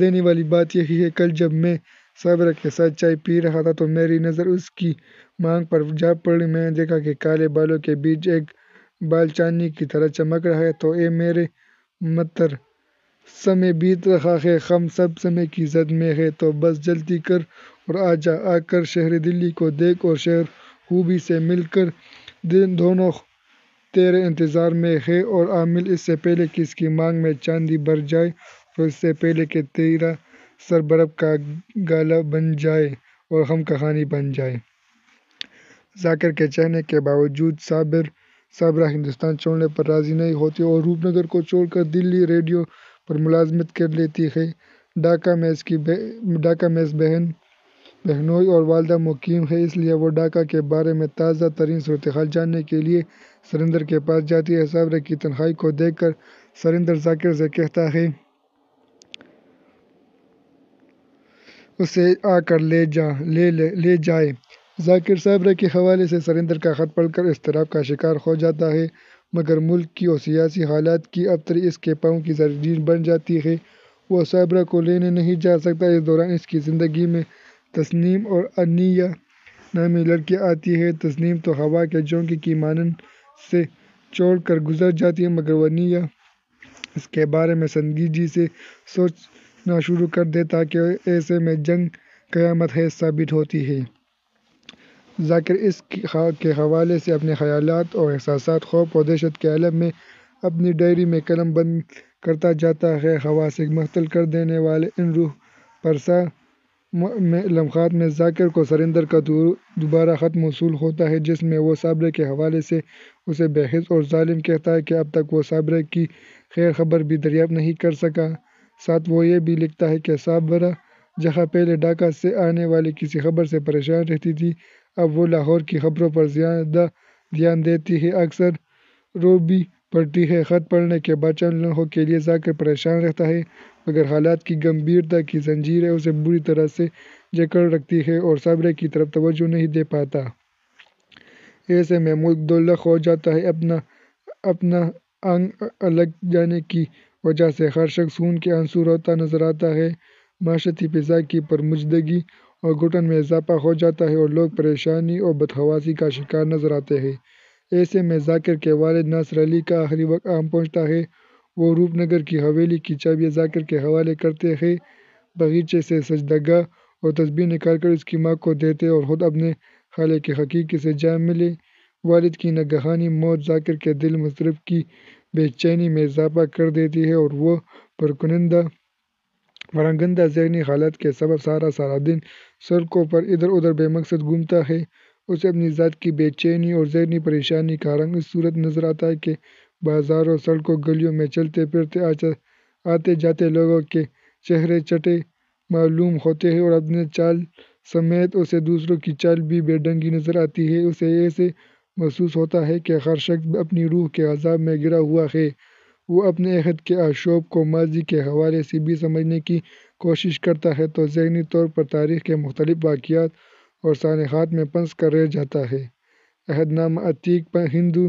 دینے والی بات یہی ہے، کل جب میں صابرہ کے ساتھ چائے پی رہا تھا تو میری نظر اس کی مانگ پر جا پڑی۔ میں نے دیکھا کہ کالے بالوں کے بیچ ایک بال چاندنی کی طرح چمک رہا ہے۔ تو اے میرے مطر، سمے بیت رہا ہے، ہم سب سمے کی زد میں ہیں، تو بس جلدی کر اور آجا، آ کر شہر دلی کو دیکھ اور شہر خوبی سے مل کر۔ دونوں تیرے انتظار میں ہیں اور عامل، اس سے پہلے کہ اس کی مانگ میں چاندی بھر جائے اور اس سے پہلے کہ تیرا سر برف کا گالا بن جائے اور ہم کہانی بن جائیں۔ ذاکر کے چاہنے کے باوجود صابرہ ہندوستان چھوڑنے پر راضی نہیں ہوتی اور روپ نگر کو چھوڑ کر دلی ریڈیو پر ملازمت کر لیتی ہے۔ ڈھاکہ میں اس بہنوئی اور والدہ مقیم ہے، اس لیے وہ ڈھاکہ کے بارے میں تازہ ترین صورتحال جاننے کے لیے سریندر کے پاس جاتی ہے۔ صابرہ کی تنہائی کو دیکھ کر سریندر ذاکر سے کہتا ہے، اسے آ کر لے جائے۔ ذاکر صابرہ کے حوالے سے سریندر کا خط پڑھ کر اضطراب کا شکار ہو جاتا ہے، مگر ملک کی اور سیاسی حالات کی ابتری اس کے پاؤں کی زنجیر بن جاتی ہے۔ وہ صابرہ کو لینے نہیں جا سکتا۔ اس دوران اس کی زندگی میں تسنیم اور انیہ نامی لڑکی آتی ہے۔ تسنیم تو ہوا کے جھونکے کی مانند سے چھوڑ کر گزر جاتی ہے، مگر انیہ اس کے بارے میں سنجیدگی سے سوچنا شروع کر دیتا ہے کہ ایسے میں جنگ قیامت ہے ثابت ہوتی ہے۔ ذاکر اس کے حوالے سے اپنے خیالات اور احساسات خوف اور دہشت کے عالم میں اپنی ڈائری میں قلم بند کرتا جاتا ہے۔ ہوا سے معطل کر دینے والے ان روح فرسا لمحات میں ذاکر کو سریندر کا دوبارہ خط موصول ہوتا ہے، جس میں وہ صابرہ کے حوالے سے اسے بے حس اور ظالم کہتا ہے کہ اب تک وہ صابرہ کی خیر خبر بھی دریافت نہیں کر سکا۔ ساتھ وہ یہ بھی لکھتا ہے کہ صابرہ جہاں پہلے ڈھاکہ سے آنے والی کسی خبر سے پریشان رہتی تھی، اب وہ لاہور کی خبروں پر زیادہ دھیان دیتی ہے، اکثر رو بھی پڑتی ہے۔ خط پڑھنے کے بعد چند لمحوں کے لیے ذاکر پریشان رہتا ہے، مگر حالات کی گمبھیرتا کی زنجیریں اسے بری طرح سے جکڑ رکھتی ہیں اور صبر کی طرف توجہ نہیں دے پاتا۔ ایسے میں ملک دوزخ ہو جاتا ہے۔ اپنا انگ الگ جانے کی وجہ سے ہر شخص خون کے آنسو روتا نظر آتا ہے، معاشرتی فضا کی پرمجگی اور گھٹن میں اضافہ ہو جاتا ہے اور لوگ پریشانی اور بدحواسی کا شکار نظر آتے ہیں۔ ایسے میں ذاکر کے والد ناصر علی کا آخری وقت آن پہنچتا ہے۔ وہ روپ نگر کی حویلی کی چابیاں ذاکر کے حوالے کرتے ہیں، باغیچے سے سجدہ گاہ اور تسبیح نکال کر اس کی ماں کو دیتے اور خود اپنے خالق حقیقی سے جا ملے۔ والد کی ناگہانی موت ذاکر کے دل مضطرب کی بے چینی میں اضافہ کر دیتی ہے اور وہ پرکنندہ ذہنی حالت کے سبب سارا دن سڑکوں پر ادھر ادھر بے مقصد گھومتا ہے۔ اسے اپنی ذات کی بے چینی اور ذہنی پریشانی کا رنگ اس صورت نظر آتا ہے کہ بازاروں، سڑکوں، گلیوں میں چلتے پھرتے آتے جاتے لوگوں کے چہرے چٹے معلوم ہوتے ہیں اور اپنے چال سمیت اسے دوسروں کی چال بھی بے ڈھنگی نظر آتی ہے۔ اسے ایسے محسوس ہوتا ہے کہ ہر شخص اپنی روح کے عذاب میں گرا ہوا ہے۔ وہ اپنے عہد کے آشوب کو ماضی کے حوالے سے بھی سمجھنے کی کوشش کرتا ہے تو ذہنی طور پر تاریخ کے مختلف واقعات اور سانحات میں پھنس کر رہ جاتا ہے۔ عہد نامہ عتیق ہندو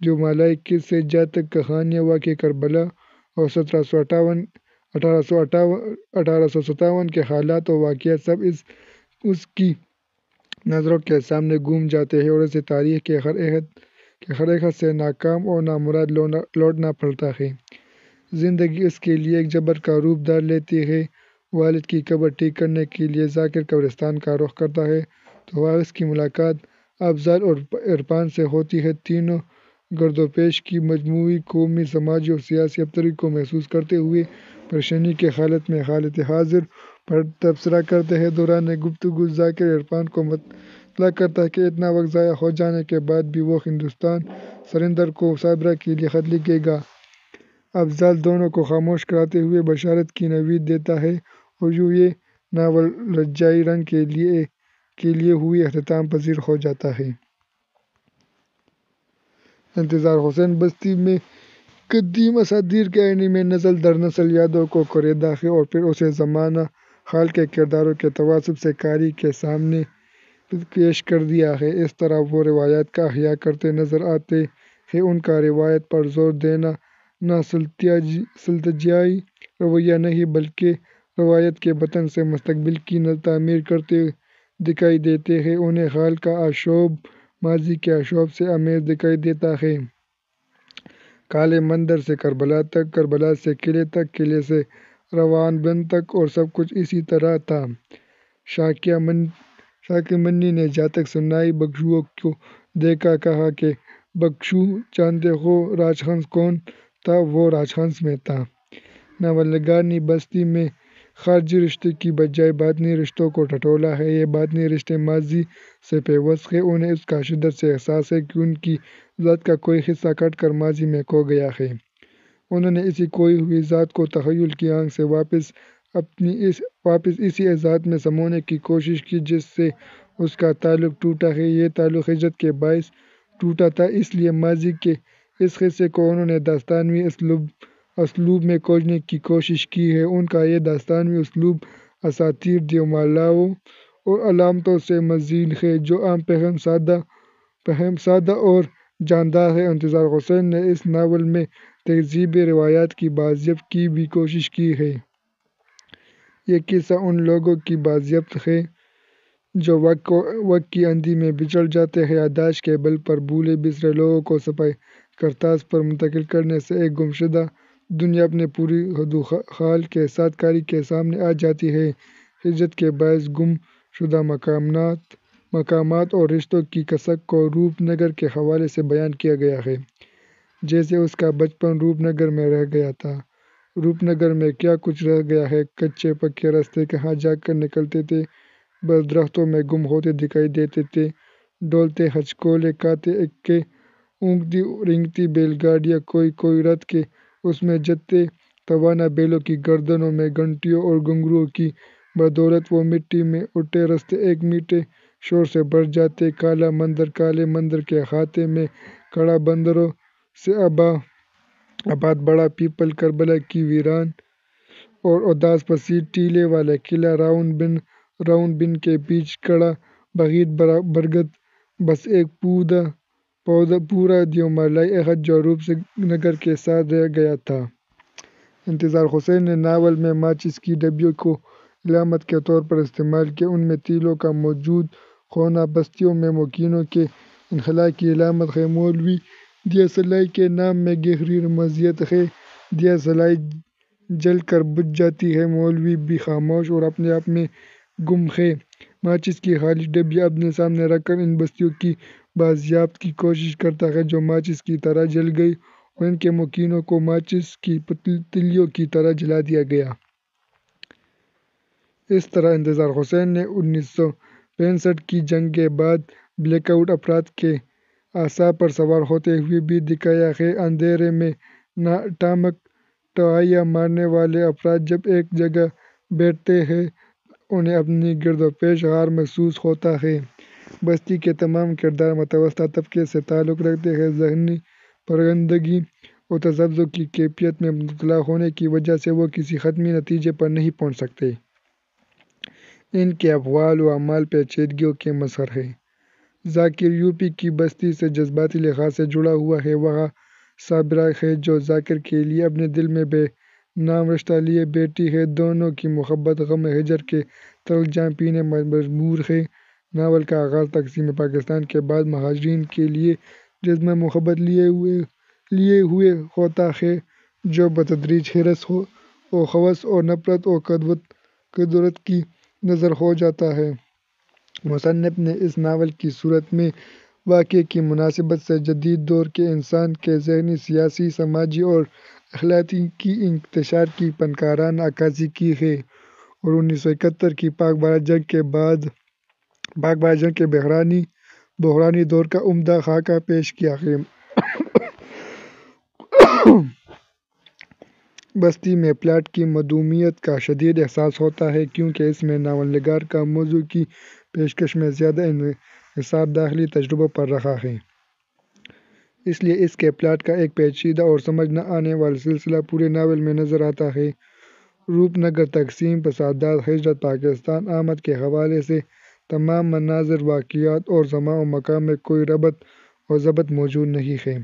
جو مالائک سے جاتک کہانیاں، واقعہ کربلا اور 1857 کے حالات و واقعات سب اس کی نظروں کے سامنے گھوم جاتے ہیں اور اسے تاریخ کے ہر عہد سے ناکام اور نامراد لوٹنا پڑتا ہے۔ زندگی اس کے لیے ایک جبر کا روپ دھار لیتی ہے۔ والد کی قبر ٹھیک کرنے کے لیے ذاکر قبرستان کا رخ کرتا ہے تو وہاں اس کی ملاقات افضال اور عرفان سے ہوتی ہے۔ تینوں گردوپیش کی مجموعی قومی، سماجی اور سیاسی ابتری کو محسوس کرتے ہوئے پریشانی کی حالت میں حالت حاضر پر تبصرہ کرتے ہیں۔ دوران گفتگو ذاکر عرفان کو مطلع کرتا ہے کہ اتنا وقت ضائع ہو جانے کے بعد بھی وہ ہندوستان سرندر کو صابرہ کے لیے خط لکھے گا۔ افضال دونوں کو خاموش کراتے ہوئے بشارت کی نوید دیتا ہے اور یوں یہ ناول رجائی رنگ کے لیے ہوئی اختتام پذیر ہو جاتا ہے۔ انتظار حسین بستی میں قدیم اساطیر کے آئینے میں نسل در نسل یادوں کو کریدا ہے اور پھر اسے زمانہ حال کے کرداروں کے توسط سے قاری کے سامنے پیش کر دیا ہے۔ اس طرح وہ روایات کا احیاء کرتے نظر آتے ہیں۔ ان کا روایت پر زور دینا نوستالجیائی رویہ نہیں بلکہ روایت کے بطن سے مستقبل کی تعمیر کرتے دکھائی دیتے ہیں۔ انہیں حال کا آشوب ماضی کے آشوب سے آمیز دکھائی دیتا ہے۔ کالے مندر سے کربلا تک، کربلا سے قلعے تک، قلعے سے روان بند تک اور سب کچھ اسی طرح تھا۔ شاکر منی نے جاتک سنائی، بھکشوؤں کو دیکھا، کہا کہ بھکشو جانتے ہو راج ہنس کون تھا؟ وہ راج ہنس میں تھا۔ ناول نگار نے بستی میں خارجی رشتے کی بجائے باطنی رشتوں کو ٹٹولا ہے۔ یہ باطنی رشتے ماضی سے پیوست ہیں۔ انہیں اس کا شدت سے احساس ہے کہ ان کی ذات کا کوئی حصہ کٹ کر ماضی میں کھو گیا ہے۔ انہوں نے اسی کھوئی ہوئی ذات کو تخیل کی آنکھ سے واپس اسی ذات میں سمونے کی کوشش کی جس سے اس کا تعلق ٹوٹا ہے۔ یہ تعلق ہجرت کے باعث ٹوٹا تھا، اس لیے ماضی کے اس حصے کو انہوں نے داستانوی اسلوب میں کھوجنے کی کوشش کی ہے۔ ان کا یہ داستانوی اسلوب اساطیر، دیومالاؤں اور علامتوں سے مزین ہے جو عام فہم، سادہ اور جاندار ہے۔ انتظار حسین نے اس ناول میں تہذیب روایات کی بازیافت کی بھی کوشش کی ہے۔ یہ قصہ ان لوگوں کی بازیافت ہے جو وقت کی اندھی میں بچھڑ جاتے ہیں۔ یادداشت کے بل پر بھولے بسرے لوگوں کو صفحۂ کرتاس پر منتقل کرنے سے ایک گمشدہ دنیا اپنے پوری حدوخال کے ساتھ قاری کے سامنے آ جاتی ہے۔ ہجرت کے باعث گم شدہ مقامات اور رشتوں کی کسک کو روپ نگر کے حوالے سے بیان کیا گیا ہے، جیسے اس کا بچپن روپ نگر میں رہ گیا تھا۔ روپ نگر میں کیا کچھ رہ گیا ہے، کچے پکے راستے کہاں جا کر نکلتے تھے، بس درختوں میں گم ہوتے دکھائی دیتے تھے۔ ڈولتے ہچکولے کاتے اکے، اونگتی رینگتی بیل گاڑیاں، کوئی رتھ کہ اس میں جتنے توانا بیلوں کی گردنوں میں گھنٹیوں اور گھنگروؤں کی بدولت وہ مٹی میں اٹھے راستے ایک میٹھے شور سے بھر جاتے، کالا مندر کالے مندر کے احاطے میں کھڑا، بندروں سے آباد بڑا پیپل، کربلا کی ویران اور اداس پسید ٹیلے والا قلعہ، راؤنڈ بن کے بیچ کھڑا بعید برگد، بس ایک پورا دیومالائی عہد جو روپ سے نگر کے ساتھ رہ گیا تھا۔ انتظار حسین نے ناول میں ماچس کی ڈبیوں کو علامت کے طور پر استعمال کیا۔ ان میں تیلوں کا موجود ہونا بستیوں میں مکینوں کے انخلاء کی علامت ہے۔ مولوی دیا سلائی کے نام میں گہری رمزیت ہے۔ دیا سلائی جل کر بجھ جاتی ہے، مولوی بھی خاموش اور اپنے آپ میں گم ہے۔ ماچس کی خالی ڈبیا اپنے سامنے رکھ کر ان بستیوں کی بازیابی کی کوشش کرتا ہے جو ماچس کی طرح جل گئی اور ان کے مکینوں کو ماچس کی تلیوں کی طرح جلا دیا گیا۔ اس طرح انتظار حسین نے 1965 کی جنگ کے بعد بلیک آؤٹ افراد کے اعصاب پر سوار ہوتے ہوئے بھی دکھایا ہے۔ اندھیرے میں ناٹمک ٹہائیاں مارنے والے افراد جب ایک جگہ بیٹھتے ہیں انہیں اپنی گرد و پیش غار محسوس ہوتا ہے۔ بستی کے تمام کردار متوسطہ طبقے سے تعلق رکھتے ہیں۔ ذہنی پرگندگی اور تذبذب کی کیفیت میں مبتلا ہونے کی وجہ سے وہ کسی حتمی نتیجے پر نہیں پہنچ سکتے۔ ان کے اقوال و اعمال پیچیدگیوں کے مظہر ہیں۔ ذاکر یو پی کی بستی سے جذباتی لحاظ سے جڑا ہوا ہے۔ وہاں صابرہ ہے جو ذاکر کے لیے اپنے دل میں بے نام رشتہ لیے بیٹھی ہے۔ دونوں کی محبت غم ہجر کے تلخ جام پینے پر مجبور ہے۔ ناول کا آغاز تقسیم پاکستان کے بعد مہاجرین کے لیے جذبۂ محبت لیے ہوئے ہوتا ہے جو بتدریج حرص و ہوس اور نفرت و قدرت کی نذر ہو جاتا ہے۔ مصنف نے اس ناول کی صورت میں واقعے کی مناسبت سے جدید دور کے انسان کے ذہنی، سیاسی، سماجی اور اخلاقی انتشار کی فنکارانہ عکاسی کی ہے اور 1971 کی پاک بھارت جنگ کے بحرانی دور کا عمدہ خاکہ پیش کیا ہے۔ بستی میں پلاٹ کی معدومیت کا شدید احساس ہوتا ہے کیونکہ اس میں ناول نگار کا موضوع کی پیشکش میں زیادہ انحصار داخلی تجربوں پر رہا ہے۔ اس لیے اس کے پلاٹ کا ایک پیچیدہ اور سمجھ نہ آنے والا سلسلہ پورے ناول میں نظر آتا ہے۔ روپ نگر، تقسیم، فسادات، ہجرت، پاکستان آمد کے حوالے سے تمام مناظر، واقعات اور زمان و مکان میں کوئی ربط و ضبط موجود نہیں ہے۔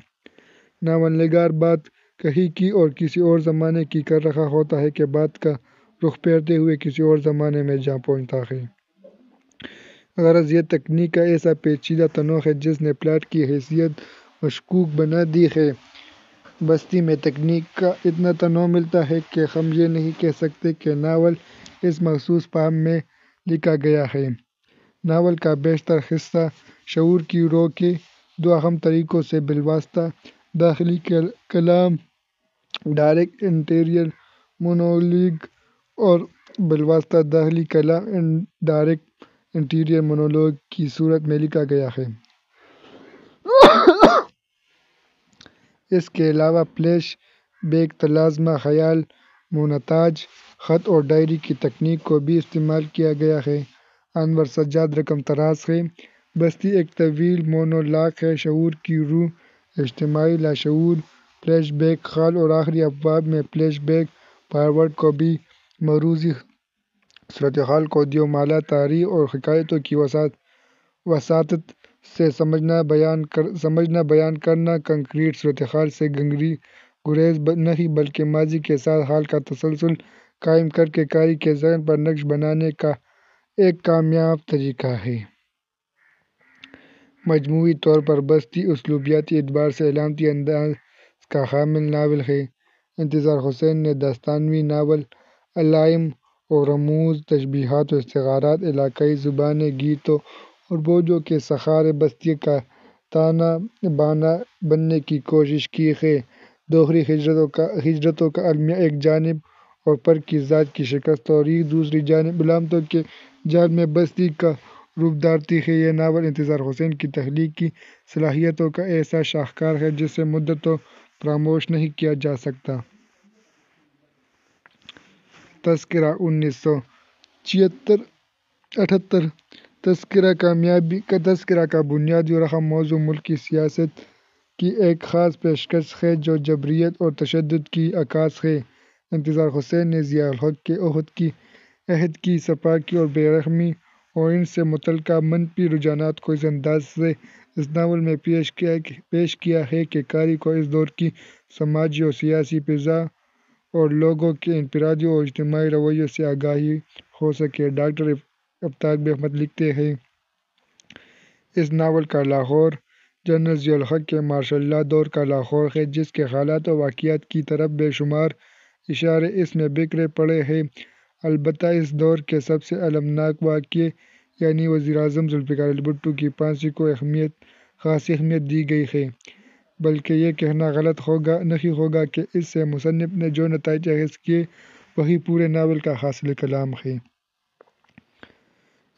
ناول نگار بات کہیں کی اور کسی اور زمانے کی کر رہا ہوتا ہے کہ بات کا رخ پھیرتے ہوئے کسی اور زمانے میں جا پہنچتا ہے۔ غرض یہ تکنیک کا ایسا پیچیدہ تنوع ہے جس نے پلاٹ کی حیثیت مشکوک بنا دی ہے۔ بستی میں تکنیک کا اتنا تنوع ملتا ہے کہ ہم یہ نہیں کہہ سکتے کہ ناول اس مخصوص فارم میں لکھا گیا ہے۔ ناول کا بیشتر حصہ شعور کی رو کے دو اہم طریقوں سے بالواسطہ داخلی کلام، ڈائریکٹ انٹیریئر مونولوگ اور بالواسطہ داخلی کلام، انڈائریکٹ انٹیریئر مونولوگ کی صورت میں لکھا گیا ہے۔ اس کے علاوہ فلیش بیک، طلاسم خیال، مونتاژ، خط اور ڈائری کی تکنیک کو بھی استعمال کیا گیا ہے۔ انور سجاد رقم طراز ہے۔ بستی ایک طویل مونولاگ ہے۔ شعور کی روح، اجتماعی لاشعور، فلیش بیک حال اور آخری ابواب میں فلیش بیک فارورڈ کو بھی موروثی صورتحال کو دیومالا تاریخ اور حکایتوں کی وساطت سے سمجھنا بیان کرنا، کنکریٹ صورتحال سے گریز نہیں بلکہ ماضی کے ساتھ حال کا تسلسل قائم کرکے قاری کے ذہن پر نقش بنانے کا ایک کامیاب طریقہ ہے۔ مجموعی طور پر بستی اسلوبیاتی اعتبار سے علامتی انداز کا حامل ناول ہے۔ انتظار حسین نے داستانوی ناول، علائم و رموز، تشبیہات و استعارات، علاقائی زبانیں، گیتوں اور بوجھوں کے سہارے بستی کا تانا بانا بننے کی کوشش کی ہے۔ دوہری ہجرتوں کا المیہ ایک جانب اور پر کی ذات کی شکست و ریغ دوسری جانب علامتوں کے جال میں بستی کا روپ دھارتی ہے۔ یہ ناول انتظار حسین کی تخلیقی صلاحیتوں کا ایسا شاہکار ہے جسے مدتوں فراموش نہیں کیا جا سکتا۔ تذکرہ 1978 تذکرہ کا بنیادی اور اہم موضوع ملکی سیاست کی ایک خاص پیشکش ہے جو جبریت اور تشدد کی عکاس ہے۔ انتظار حسین نے ضیاء الحق کے عہد کی سفاکی اور بے رحمی اور ان سے متعلقہ منفی رجحانات کو اس انداز سے اس ناول میں پیش کیا ہے کہ قاری کو اس دور کی سماجی اور سیاسی فضا اور لوگوں کے انفرادی اور اجتماعی رویوں سے آگاہی ہو سکے۔ ڈاکٹر آفتاب احمد لکھتے ہیں، اس ناول کا لاہور جنرل ضیاء الحق کے مارشل لا دور کا لاہور ہے، جس کے حالات و واقعات کی طرف بے شمار اشارے اس میں بکھرے پڑے ہیں۔ البتہ اس دور کے سب سے المناک واقعے یعنی وزیر اعظم ذوالفقار علی بھٹو کی پھانسی کو خاصی اہمیت دی گئی ہے، بلکہ یہ کہنا غلط نہیں ہوگا کہ اس سے مصنف نے جو نتائج اخذ کیے وہی پورے ناول کا حاصل کلام ہے۔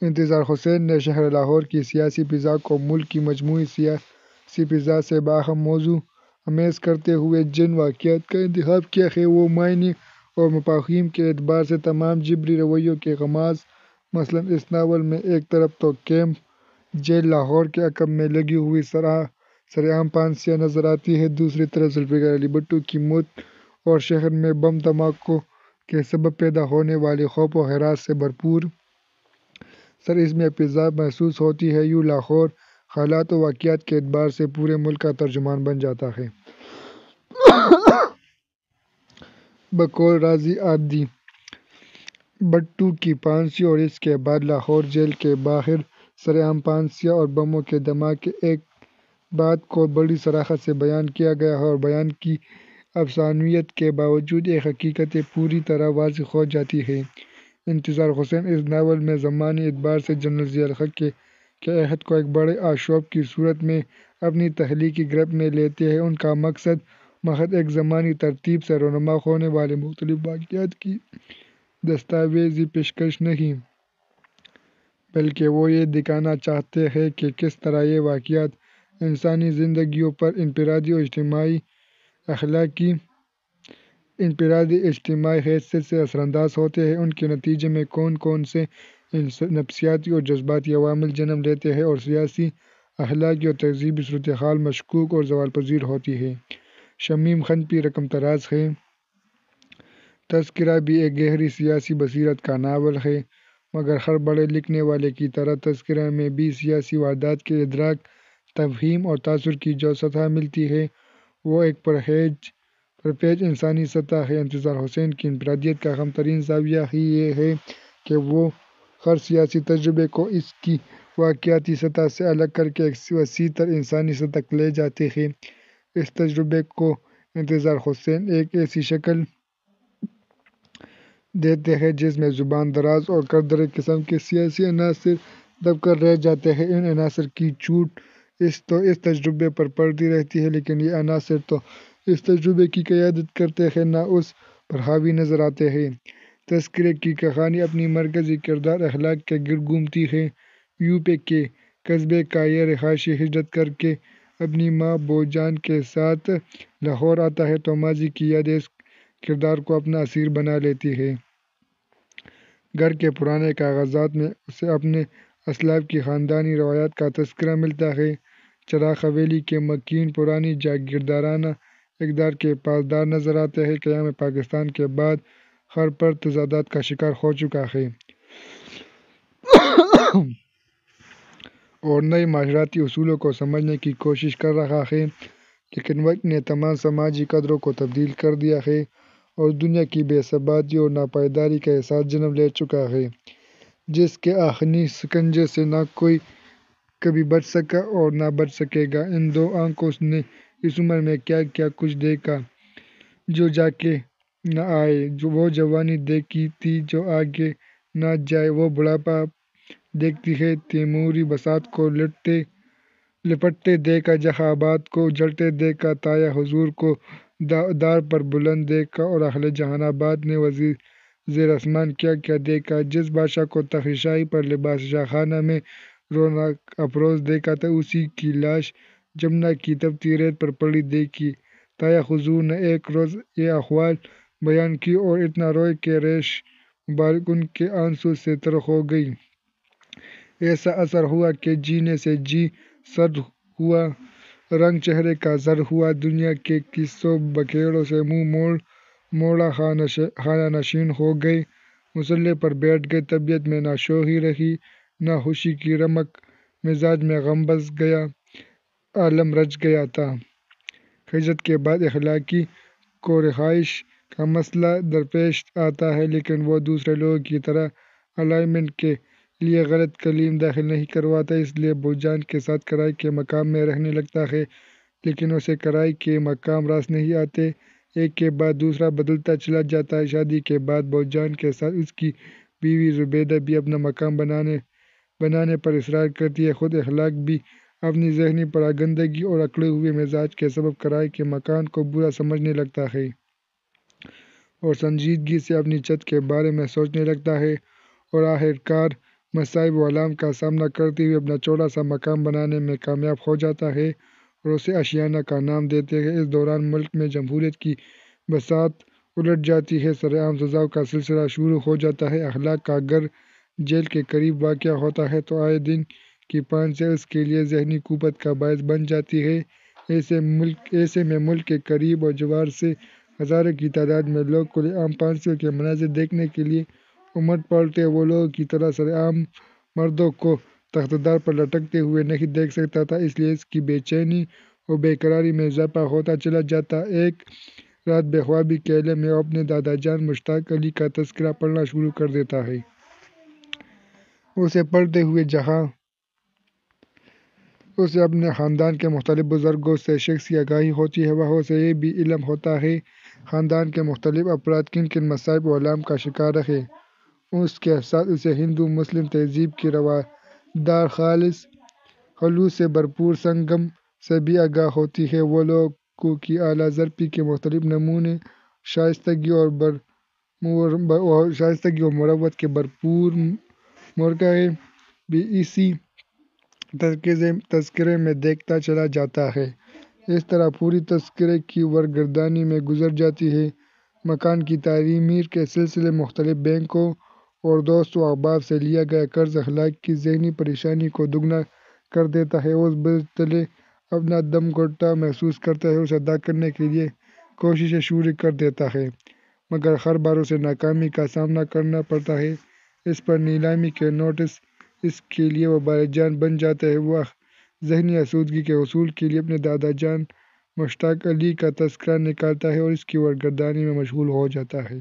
انتظار حسین نے شہر لاہور کی سیاسی فضا کو ملک کی مجموعی سیاسی فضا سے باہم موضوع امیز کرتے ہوئے جن واقعات کا انتخاب کیا ہے وہ معنی اور مفاہیم کے اعتبار سے تمام جبری رویوں کے غماز۔ مثلاً اس ناول میں ایک طرف تو کیمپ جیل لاہور کے عقب میں لگی ہوئی سرعام پھانسیاں نظر آتی ہیں، دوسری طرف ذوالفقار علی بھٹو کی موت اور شہر میں بم دھماکوں کے سبب پیدا ہونے والے خوف و ہراس سے بھرپور اس میں فضا محسوس ہوتی ہے۔ یوں لاہور حالات و واقعات کے اعتبار سے پورے ملک کا ترجمان بن جاتا ہے۔ بقول راضی عابدی، بھٹو کی پھانسی اور اس کے بعد لاہور جیل کے باہر سرعام پھانسیاں اور بموں کے دھماکے ایک بات کو بڑی صراحت سے بیان کیا گیا ہے اور بیان کی افسانویت کے باوجود ایک حقیقت پوری طرح واضح ہو جاتی ہے۔ انتظار حسین اس ناول میں زمانی اعتبار سے جنرل ضیاء الحق کے عہد کو ایک بڑے آشوب کی صورت میں اپنی تخلیقی گرفت میں لیتے ہیں۔ ان کا مقصد محض ایک زمانی ترتیب سے رونما ہونے والے مختلف واقعات کی دستاویزی پیشکش نہیں، بلکہ وہ یہ دکھانا چاہتے ہیں کہ کس طرح یہ واقعات انسانی زندگیوں پر انفرادی اجتماعی حیثیت سے اثر انداز ہوتے ہیں، ان کے نتیجے میں کون کون سے نفسیاتی اور جذباتی عوامل جنم لیتے ہیں اور سیاسی، اخلاقی اور تہذیبی صورتحال مشکوک اور زوال پذیر ہوتی ہے۔ شمیم خنفی رقم طراز ہے۔ تذکرہ بھی ایک گہری سیاسی بصیرت کا ناول ہے، مگر ہر بڑے لکھنے والے کی طرح تذکرہ میں بھی سیاسی واردات کے ادراک، تفہیم اور تاثر کی جو سطح ملتی ہے وہ ایک پرپیچ انسانی سطح ہے۔ انتظار حسین کی انفرادیت کا اہم ترین زاویہ ہی یہ ہے کہ وہ ہر سیاسی تجربے کو اس کی واقعاتی سطح سے الگ کرکے ایک وسیع تر انسانی سطح تک لے جاتے ہیں۔ اس تجربے کو انتظار حسین ایک ایسی شکل دیتے ہیں جس میں زبان دراز اور کدرے قسم کے سیاسی عناصر دب کر رہ جاتے ہیں۔ ان عناصر کی چوٹ اس تجربے پر پڑتی رہتی ہے، لیکن یہ عناصر تو اس تجربے کی قیادت کرتے ہیں نہ اس پر حاوی نظر آتے ہیں۔ تذکرے کی کہانی اپنی مرکزی کردار اخلاق کے گرد گھومتی ہے۔ یو پی کے قصبے کا یہ رہائشی ہجرت کر کے اپنی ماں بو جان کے ساتھ لاہور آتا ہے تو ماضی کی یادیں اس کردار کو اپنا اسیر بنا لیتی ہیں۔ گھر کے پرانے کاغذات میں اسے اپنے اسلاف کی خاندانی روایات کا تذکرہ ملتا ہے۔ چراغ حویلی کے مکین پرانی جاگیردارانہ اقدار کے پاسدار نظر آتے ہیں۔ قیام پاکستان کے بعد ہر پر تضادات کا شکار ہو چکا ہے اور نئے معاشرتی اصولوں کو سمجھنے کی کوشش کر رہا ہے، لیکن وقت نے تمام سماجی قدروں کو تبدیل کر دیا ہے اور دنیا کی بے ثباتی اور ناپائیداری کا احساس جنم لے چکا ہے، جس کے آہنی شکنجے سے نہ کوئی کبھی بچ سکا اور نہ بچ سکے گا۔ ان دو آنکھوں نے اس عمر میں کیا کیا کچھ دیکھا جو جا کے نہ آئے، وہ جوانی دیکھی تھی جو آگے نہ جائے، وہ بڑھاپا دیکھتی ہے، تیموری بساط کو لپٹتے دیکھا، جہاں آباد کو اجڑتے دیکھا، طایہ حضور کو دار پر بلند دیکھا اور اہل جہان آباد نے زیر آسمان کیا کیا دیکھا۔ جس بادشاہ کو تخت شاہی پر لباس شاہانہ میں رونق افروز دیکھا تھا، اسی کی لاش جمنا کی تپتی ریت پر پڑی دیکھی۔ طایہ حضور نے ایک روز یہ احوال بیان کیے اور اتنا روئے کہ ریش مبارک ان کے آنسوں سے تر ہو گئی۔ ایسا اثر ہوا کہ جینے سے جی سرد ہوا، رنگ چہرے کا زرد ہوا، دنیا کے قصوں بکھیڑوں سے منہ موڑا خانہ نشین ہو گئے، مصلے پر بیٹھ گئے، طبیعت میں نہ شوخی رہی نہ خوشی کی رمق، مزاج میں غم بس گیا، عالم رچ گیا تھا۔ ہجرت کے بعد اخلاقی کورخائش کا مسئلہ درپیش آتا ہے، لیکن وہ دوسرے لوگوں کی طرح الائنمنٹ کے لیے غلط کلیم داخل نہیں کرواتا، اس لیے بھوجان کے ساتھ کرائے کے مقام میں رہنے لگتا ہے، لیکن اسے کرائے کے مقام راس نہیں آتے، ایک کے بعد دوسرا بدلتا چلا جاتا ہے۔ شادی کے بعد بھوجان کے ساتھ اس کی بیوی زبیدہ بھی اپنا مقام بنانے پر اصرار کرتی ہے، خود اخلاق بھی اپنی ذہنی پراگندگی اور اکڑے ہوئے مزاج کے سبب کرائے کے مکان کو برا سمجھنے لگتا ہے اور سنجیدگی سے اپنی چھت کے بارے میں سوچنے لگتا ہے، اور آخرکار مصائب و آلام کا سامنا کرتے ہوئے اپنا چھوٹا سا مقام بنانے میں کامیاب ہو جاتا ہے اور اسے آشیانہ کا نام دیتے ہیں۔ اس دوران ملک میں جمہوریت کی بساط الٹ جاتی ہے، سرعام سزاؤں کا سلسلہ شروع ہو جاتا ہے، اخلاق کا گھر جیل کے قریب واقع ہوتا ہے تو آئے دن کی پھانسیاں اس کے لیے ذہنی کپت کا باعث بن جاتی ہے۔ ایسے میں ملک کے قریب و جوار سے ہزاروں کی تعداد میں لوگ کھلے عام پھانسیوں کے مناظر دیکھنے کے لیے امٹ پڑتے، وہ لوگوں کی طرح سرعام مردوں کو تخت دار پر لٹکتے ہوئے نہیں دیکھ سکتا تھا، اس لیے اس کی بے چینی و بے قراری میں اضافہ ہوتا چلا جاتا۔ ایک رات بے خوابی کے عالم میں وہ اپنے دادا جان مشتاق علی کا تذکرہ پڑھنا شروع کر دیتا ہے۔ اسے پڑھتے ہوئے جہاں اسے اپنے خاندان کے مختلف بزرگوں سے شخصی آگاہی ہوتی ہے، وہاں اسے یہ بھی علم ہوتا ہے خاندان کے مختلف افراد کن کن مصائب و آلام کا شکار رہے، اس کے ساتھ اسے ہندو مسلم تہذیب کی روادار خلوص سے بھرپور سنگم سے بھی آگاہ ہوتی ہے۔ وہ لوگوں کی اعلیٰ ضرفی کے مختلف نمونے، شائستگی و مروت کے بھرپور مرقع بھی اسی تذکرے میں دیکھتا چلا جاتا ہے۔ اس طرح پوری تذکرے کی ورگردانی میں گزر جاتی ہے۔ مکان کی تعمیر کے سلسلے مختلف بینکوں اور دوست و احباب سے لیا گیا قرض اخلاق کی ذہنی پریشانی کو دگنا کر دیتا ہے، اس بوجھ تلے اپنا دم گھٹتا محسوس کرتا ہے اور اسے ادا کرنے کے لیے کوششیں شروع کر دیتا ہے، مگر ہر بار اسے ناکامی کا سامنا کرنا پڑتا ہے۔ اس پر نیلامی کے نوٹس اس کے لیے وبال جان بن جاتے ہیں۔ وہ ذہنی آسودگی کے حصول کے لیے اپنے دادا جان مشتاق علی کا تذکرہ نکالتا ہے اور اس کی ورگردانی میں مشغول ہو جاتا ہے۔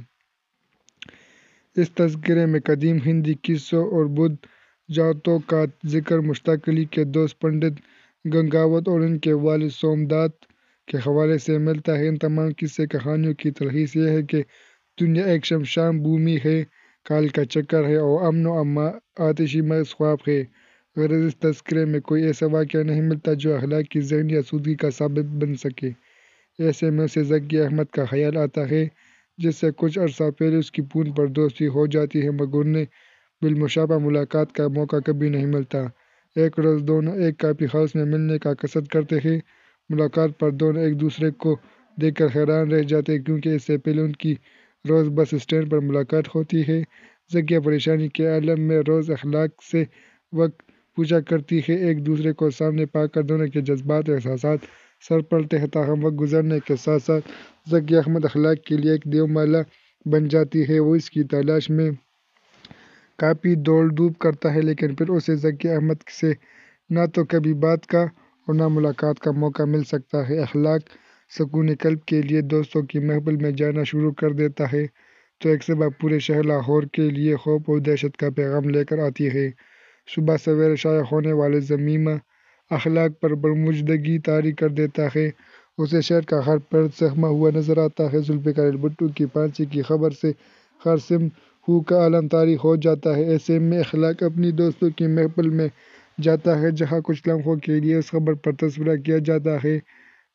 اس تذکرے میں قدیم ہندی قصوں اور بدھ جاوتوں کا ذکر مشتاق علی کے دوست پنڈت گنگاوت اور ان کے والد سومدات کے حوالے سے ملتا ہے۔ ان تمام قصے کہانیوں کی تلخیص یہ ہے کہ دنیا ایک شمشان بھومی ہے، کال کا چکر ہے اور امن و آتشی محض خواب ہے۔ غرض اس تذکرے میں کوئی ایسا واقعہ نہیں ملتا جو اخلاق کی ذہنی آسودگی کا سبب بن سکے۔ ایسے میں اسے ذکی احمد کا خیال آتا ہے، جس سے کچھ عرصہ پہلے اس کی فون پر دوستی ہو جاتی ہے، مگر انہیں بالمشافہہ ملاقات کا موقع کبھی نہیں ملتا۔ ایک روز دونوں ایک کافی ہاؤس میں ملنے کا قصد کرتے ہیں۔ ملاقات پر دونوں ایک دوسرے کو دیکھ کر حیران رہ جاتے ہیں، کیونکہ اس سے پہلے ان کی روز بس اسٹینڈ پر ملاقات ہوتی ہے۔ ذکیہ پریشانی کے عالم میں روز اخلاق سے وقت پوچھا کرتی ہے، ایک دوسرے کو سامنے پا کر دونوں کے جذبات و احساسات سر پلٹتے ہیں، تاہم وقت گزرنے کے ساتھ ساتھ ذکی احمد اخلاق کے لیے ایک دیومالا بن جاتی ہے۔ وہ اس کی تلاش میں کافی دوڑ دھوپ کرتا ہے، لیکن پھر اسے ذکی احمد سے نہ تو کبھی بات کا اور نہ ملاقات کا موقع مل سکتا ہے۔ اخلاق سکون قلب کے لیے دوستوں کی محفل میں جانا شروع کر دیتا ہے تو ایک صبح پورے شہر لاہور کے لیے خوف اور دہشت کا پیغام لے کر آتی ہے۔ صبح سویرے شائع ہونے والا ضمیمہ اخلاق پر برمجدگی طاری کر دیتا ہے، اسے شہر کا ہر فرد سہما ہوا نظر آتا ہے۔ ذوالفقار بھٹو کی پھانسی کی خبر سے ہر سمت ہو کا عالم طاری ہو جاتا ہے۔ ایسے میں اخلاق اپنی دوستوں کی محفل میں جاتا ہے، جہاں کچھ لمحوں کے لیے اس خبر پر تبصرہ کیا جاتا ہے۔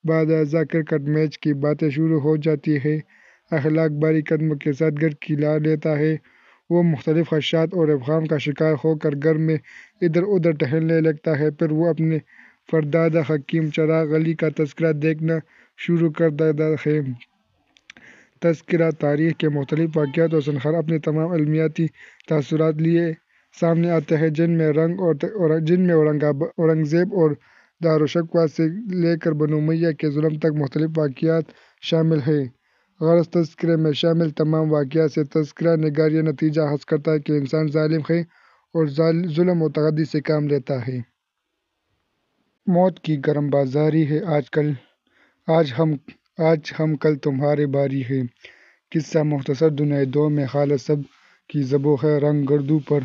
بعد ازاں کرکٹ میچ کی باتیں شروع ہو جاتی ہیں۔ اخلاق بھاری قدموں کے ساتھ گھر کی راہ لیتا ہے، وہ مختلف خدشات اور ابہام کا شکار ہو کر گھر میں ادھر ادھر ٹہلنے لگتا ہے، پھر وہ اپنے پردادا حکیم چراغ علی کا تذکرہ دیکھنا شروع کر دیتا ہے۔ تذکرہ تاریخ کے مختلف واقعات و سنہار اپنے تمام علمیاتی تاثرات لیے سامنے آتے ہیں، جن میں اورنگزیب اور داراشکوہ سے لے کر بنو امیہ کے ظلم تک مختلف واقعات شامل ہیں۔ غرض تذکرے میں شامل تمام واقعات سے تذکرہ نگار یہ نتیجہ حاصل کرتا ہے کہ انسان ظالم ہے اور ظلم و تغدی سے کام لیتا ہے۔ موت کی گرم بازاری ہے آج ہم کل تمہاری باری ہے۔ قصہ مختصر دنیائے دو میں خالص سب کی زبوں ہے، رنگ گردوں پر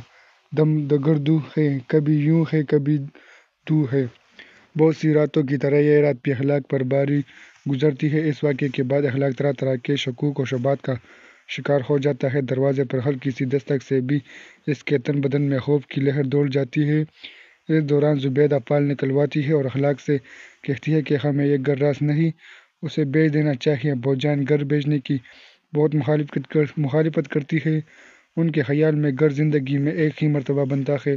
دم دگردوں ہے، کبھی یوں ہے کبھی دوں ہے۔ بہت سی راتوں کی طرح یہ رات بھی اخلاق پر باری گزرتی ہے۔ اس واقعے کے بعد اخلاق طرح طرح کے شکوک و شبہات کا شکار ہو جاتا ہے۔ دروازے پر ہلکی سی دستک سے بھی اس کے تن بدن میں خوف کی لہر دوڑ جاتی ہے۔ اس دوران زبیدہ پال نکلواتی ہے اور اخلاق سے کہتی ہے کہ ہمیں یہ گھر راس نہیں، اسے بیچ دینا چاہیے۔ بھوجان گھر بیچنے کی بہت مخالفت کرتی ہے۔ ان کے خیال میں گھر زندگی میں ایک ہی مرتبہ بنتا ہے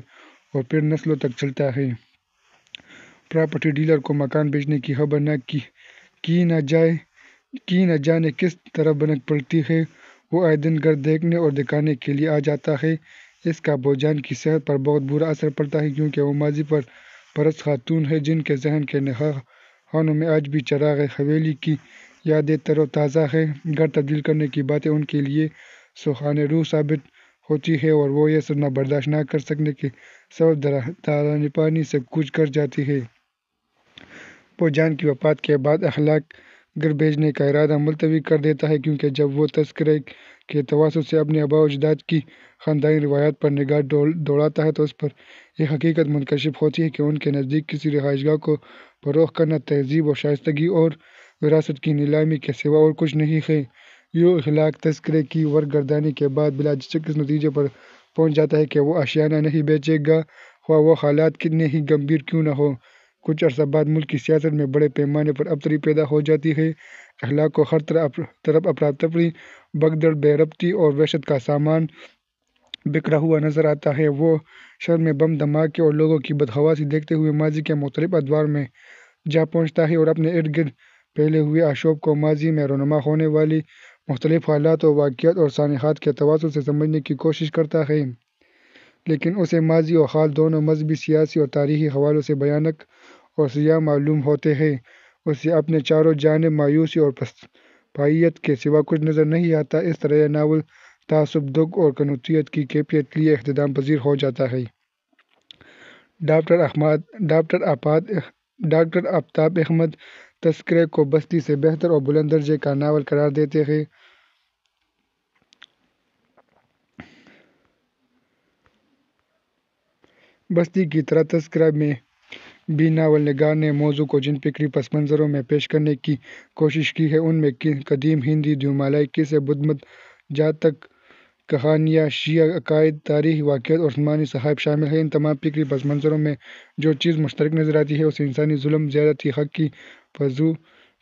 اور پھر نسلوں تک چلتا ہے۔ پراپرٹی ڈیلر کو مکان بیچنے کی خبر کی نہ جانے کس طرح بھنک پڑتی ہے۔ وہ آئے دن گھر دیکھنے اور دکھانے کے لیے آ جاتا ہے۔ اس کا بھوجان کی صحت پر بہت برا اثر پڑتا ہے، کیونکہ وہ ماضی پرست خاتون ہے جن کے ذہن کے خانوں میں آج بھی چراغ حویلی کی یادیں تر و تازہ ہیں۔ گھر تبدیل کرنے کی باتیں ان کے لیے سوہان روح ثابت ہوتی ہیں اور وہ یہ صدمہ برداشت نہ کر سکنے کے سبب دارانے پانی سے کوچ کر جاتی ہیں۔ بھوجان کی وفات کے بعد اخلاق گھر بیچنے کا ارادہ ملتوی کر دیتا ہے، کیونکہ جب وہ تذکرے کے توسط سے اپنے آباء و اجداد کی خاندانی روایات پر نگاہ دوڑاتا ہے تو اس پر یہ حقیقت منکشف ہوتی ہے کہ ان کے نزدیک کسی رہائش گاہ کو فروخت کرنا تہذیب و شائستگی اور وراثت کی نیلامی کے سوا اور کچھ نہیں ہے۔ یوں اخلاق تذکرے کی ورگردانی کے بعد بلا جھجک اس نتیجے پر پہنچ جاتا ہے کہ وہ اشیانہ نہیں بیچے گا، خواہ وہ حالات کتنے ہی گمبھیر کیوں نہ ہوں۔ کچھ عرصہ بعد ملک کی سیاست میں بڑے پیمانے پر ابتری پیدا ہو جاتی ہے۔ اخلاق کو ہر طرف افراتفری، بھگدڑ، بے ربطی اور وحشت کا سامان بکھرا ہوا نظر آتا ہے۔ وہ شہر میں بم دھماکے اور لوگوں کی بدحواسی دیکھتے ہوئے ماضی کے مختلف ادوار میں جا پہنچتا ہے اور اپنے ارد گرد پھیلے ہوئے آشوب کو ماضی میں رونما ہونے والی مختلف حالات و واقعات اور سانحات کے توسط سے سمجھنے کی کوشش کرتا ہے۔ لیکن اسے ماضی و حال دونوں مذہبی، سیاسی اور تاریخی حوالوں سے بھیانک اور سیاہ معلوم ہوتے ہیں۔ اسے اپنے چاروں جانب مایوسی اور پسپائیت کے سوا کچھ نظر نہیں آتا۔ اس طرح یہ ناول تعصب، دکھ اور قنوطیت کی کیفیت لیے اختتام پذیر ہو جاتا ہے۔ ڈاکٹر آفتاب احمد تذکرے کو بستی سے بہتر اور بلند درجے کا ناول قرار دیتے ہیں۔ بستی کی طرح تذکرہ میں بھی ناول نگار نے موضوع کو جن فکری پس منظروں میں پیش کرنے کی کوشش کی ہے، ان میں قدیم ہندی دیومالائی قصے، بدھ مت، جاتک کہانیاں، شیعہ عقائد، تاریخی واقعات اور عثمانی صحائف شامل ہیں۔ ان تمام فکری پس منظروں میں جو چیز مشترک نظر آتی ہے اسے انسانی ظلم، زیادتی، حق کی فزوں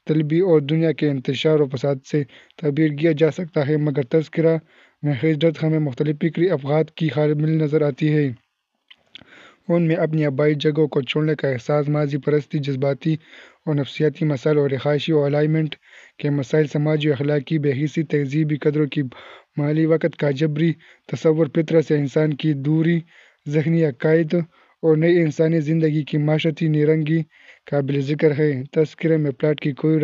طلبی اور دنیا کے انتشار و فساد سے تعبیر کیا جا سکتا ہے، مگر تذکرہ میں ہجرت ہمیں مختلف فکری افقات کی حامل نظر آتی ہے۔ ان میں اپنی آبائی جگہوں کو چھوڑنے کا احساس، ماضی پرستی، جذباتی اور نفسیاتی مسائل اور رہائشی و الائنمنٹ کے مسائل، سماجی و اخلاقی بے حسی، تہذیبی قدروں کی بحالی، وقت کا جبری تصور، فطرت سے انسان کی دوری، ذہنی عقائد اور نئی انسانی زندگی کی معاشرتی نیرنگی قابل ذکر ہے۔ تذکرے میں پلاٹ کی کوئی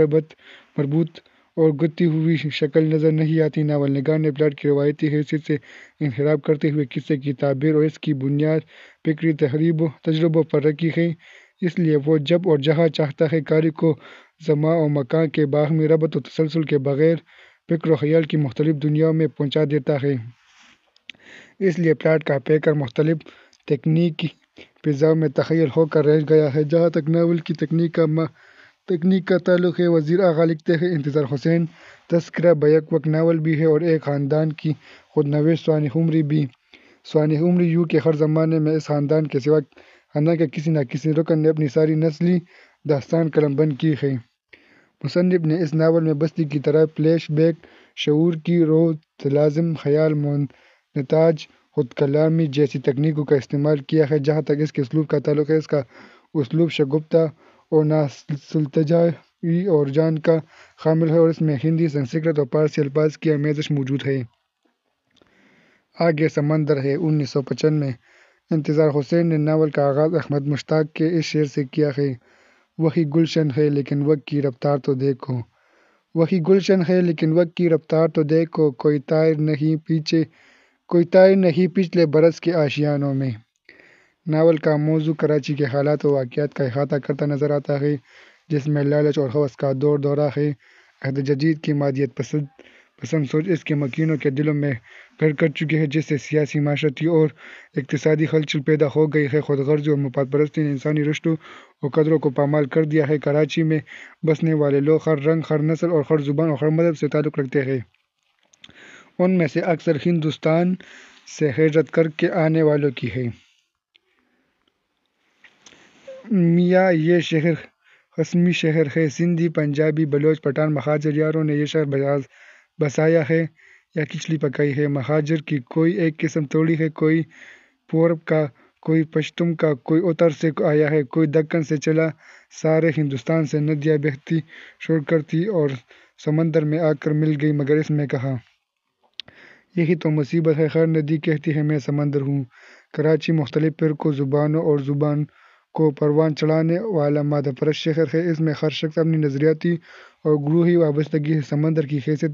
مربوط اور گتھی ہوئی شکل نظر نہیں آتی۔ ناول نگار نے پلاٹ کی روایتی حیثیت سے انحراف کرتے ہوئے قصے کی تعبیر اور اس کی بنیاد فکری تجربوں پر رکھی ہے، اس لیے وہ جب اور جہاں چاہتا ہے قاری کو زمان و مکان کے باہمی ربط و تسلسل کے بغیر فکر و خیال کی مختلف دنیاؤں میں پہنچا دیتا ہے۔ اس لیے پلاٹ کا پیکر مختلف تکنیکی فضاؤں میں تخیل ہو کر رہ گیا ہے۔ جہاں تک ناول کی تکنیک کا تعلق ہے، وزیر اعلیٰ لکھتے ہیں: انتظار حسین تذکرہ بیک وقت ناول بھی ہے اور ایک خاندان کی خود نوشت سوانح عمری بھی۔ سوانح عمری یوں کہ ہر زمانے میں اس خاندان کے سوا خاندان کے کسی نہ کسی رکن نے اپنی ساری نسلی داستان قلم بند کی ہے۔ مصنف نے اس ناول میں بستی کی طرح فلیش بیک، شعور کی رو، طلاسم، خیال مونتاژ، خود کلامی جیسی تکنیکوں کا استعمال کیا ہے۔ جہاں تک اس کے اسلوب کا تعلق ہے، اس کا اسلوب شگفتہ اور ناستلجائی اور جان کا حامل ہے اور اس میں ہندی، سنسکرت اور فارسی الفاظ کی آمیزش موجود ہے۔ آگے سمندر ہے 1995 انتظار حسین نے ناول کا آغاز احمد مشتاق کے اس شعر سے کیا ہے: وہی گلشن ہے لیکن وقت کی رفتار تو دیکھو، وہی گلشن ہے لیکن وقت کی رفتار تو دیکھو، کوئی طائر نہیں پچھلے برس کے آشیانوں میں۔ ناول کا موضوع کراچی کے حالات و واقعات کا احاطہ کرتا نظر آتا ہے، جس میں لالچ اور ہوس کا دور دورہ ہے۔ عہد جدید کی مادیت پسند سوچ اس کے مکینوں کے دلوں میں گھر کر چکی ہے، جس سے سیاسی، معاشرتی اور اقتصادی ہلچل پیدا ہو گئی ہے۔ خود غرضی اور مفاد پرستی نے انسانی رشتوں اور قدروں کو پامال کر دیا ہے۔ کراچی میں بسنے والے لوگ ہر رنگ، ہر نسل اور ہر زبان اور ہر مذہب سے تعلق رکھتے ہیں۔ ان میں سے اکثر ہندوستان سے ہجرت کر کے آنے والوں کی ہے۔ میاں یہ شہر قسمی شہر ہے۔ سندھی، پنجابی، بلوچ، پٹھان مہاجر یاروں نے یہ شہر بسایا ہے یا کھچڑی پکائی ہے۔ مہاجر کی کوئی ایک قسم تھوڑی ہے، کوئی پورب کا، کوئی پشتم کا، کوئی اتر سے آیا ہے، کوئی دکن سے چلا۔ سارے ہندوستان سے ندیاں بہتی شور کرتی اور سمندر میں آ کر مل گئی، مگر اس میں کہاں؟ یہی تو مصیبت ہے۔ ہر ندی کہتی ہے میں سمندر ہوں۔ کراچی مختلف فرقوں، زبانوں اور زبان کو پروان چڑھانے والا مادہ پرست شہر ہے۔ اس میں ہر شخص اپنی نظریاتی اور گروہی وابستگی سے سمندر کی حیثیت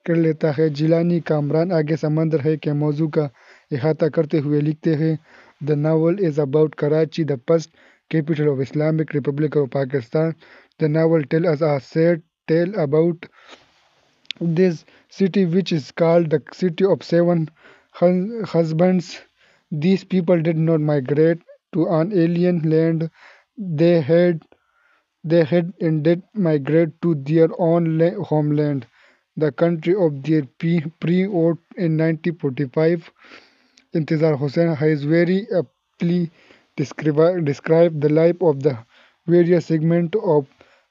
کر لیتا ہے۔ جیلانی کامران آگے سمندر ہے کے موضوع کا احاطہ کرتے ہوئے لکھتے ہیں: The novel is about Karachi, the first capital of Islamic Republic of Pakistan. The novel tells us a sad tale about this city which is called the City of Seven Husbands. These people did not migrate to an alien land. They had indeed migrated to their own homeland, the country of their pre-war in 1945. Intizar Hussain has very aptly described the life of the various segments of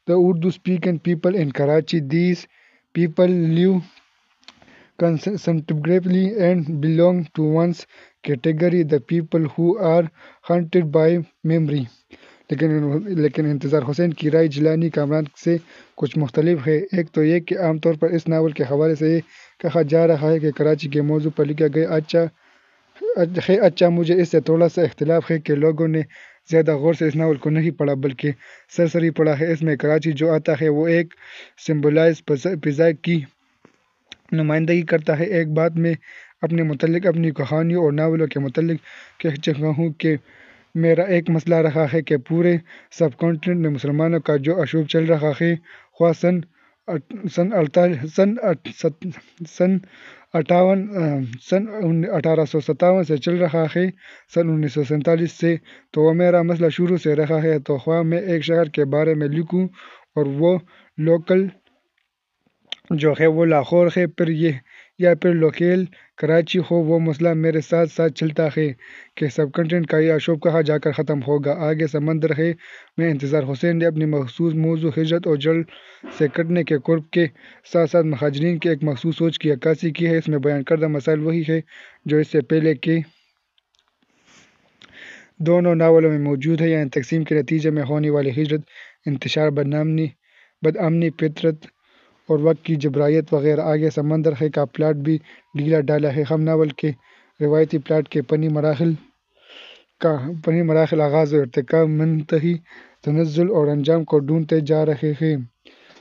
the Urdu-speaking people in Karachi. These people live concentrically and belong to one category, the people who are haunted by memory. لیکن انتظار حسین کی رائے جیلانی کامران سے کچھ مختلف ہے۔ ایک تو یہ کہ عام طور پر اس ناول کے حوالے سے یہ کہا جا رہا ہے کہ کراچی کے موضوع پر لکھا گیا اچھا مجھے اس سے تھوڑا سا اختلاف ہے کہ لوگوں نے زیادہ غور سے اس ناول کو نہیں پڑھا بلکہ سرسری پڑھا ہے۔ اس میں کراچی جو آتا ہے وہ ایک سمبلائزڈ فضا کی نمائندگی کرتا ہے۔ ایک بات میں اپنے متعلق اپنی کہانیوں اور ناولوں کے متعلق کہہ چکا ہوں کہ میرا ایک مسئلہ رہا ہے کہ پورے سب کانٹیننٹ میں مسلمانوں کا جو اشوب چل رہا ہے، خواہ سن 1857 سے چل رہا ہے، سن 1947 سے، تو وہ میرا مسئلہ شروع سے رہا ہے۔ تو خواہ میں ایک شہر کے بارے میں لکھوں اور وہ لوکل جو ہے وہ لاہور ہے، یا پھر لوکیل کراچی ہو، وہ مسئلہ میرے ساتھ ساتھ چلتا ہے کہ سب کانٹیننٹ کا یہ اشوب کہاں جا کر ختم ہوگا۔ آگے سمندر ہے میں انتظار حسین نے اپنی مخصوص موضوع ہجرت اور جڑ سے کٹنے کے قرب کے ساتھ ساتھ مہاجرین کی ایک مخصوص سوچ کی عکاسی کی ہے۔ اس میں بیان کردہ مسائل وہی ہیں جو اس سے پہلے کے دونوں ناولوں میں موجود ہیں، یعنی تقسیم کے نتیجے میں ہونے والی ہجرت، انتشار، بدامنی، فطرت اور وقت کی جبریت وغیرہ۔ آگے سمندر ہے کا پلاٹ بھی ڈھیلا ڈالا ہے۔ ہم ناول کے روایتی پلاٹ کے فنی مراحل، آغاز و ارتقاء، منتہی، تنزل اور انجام کو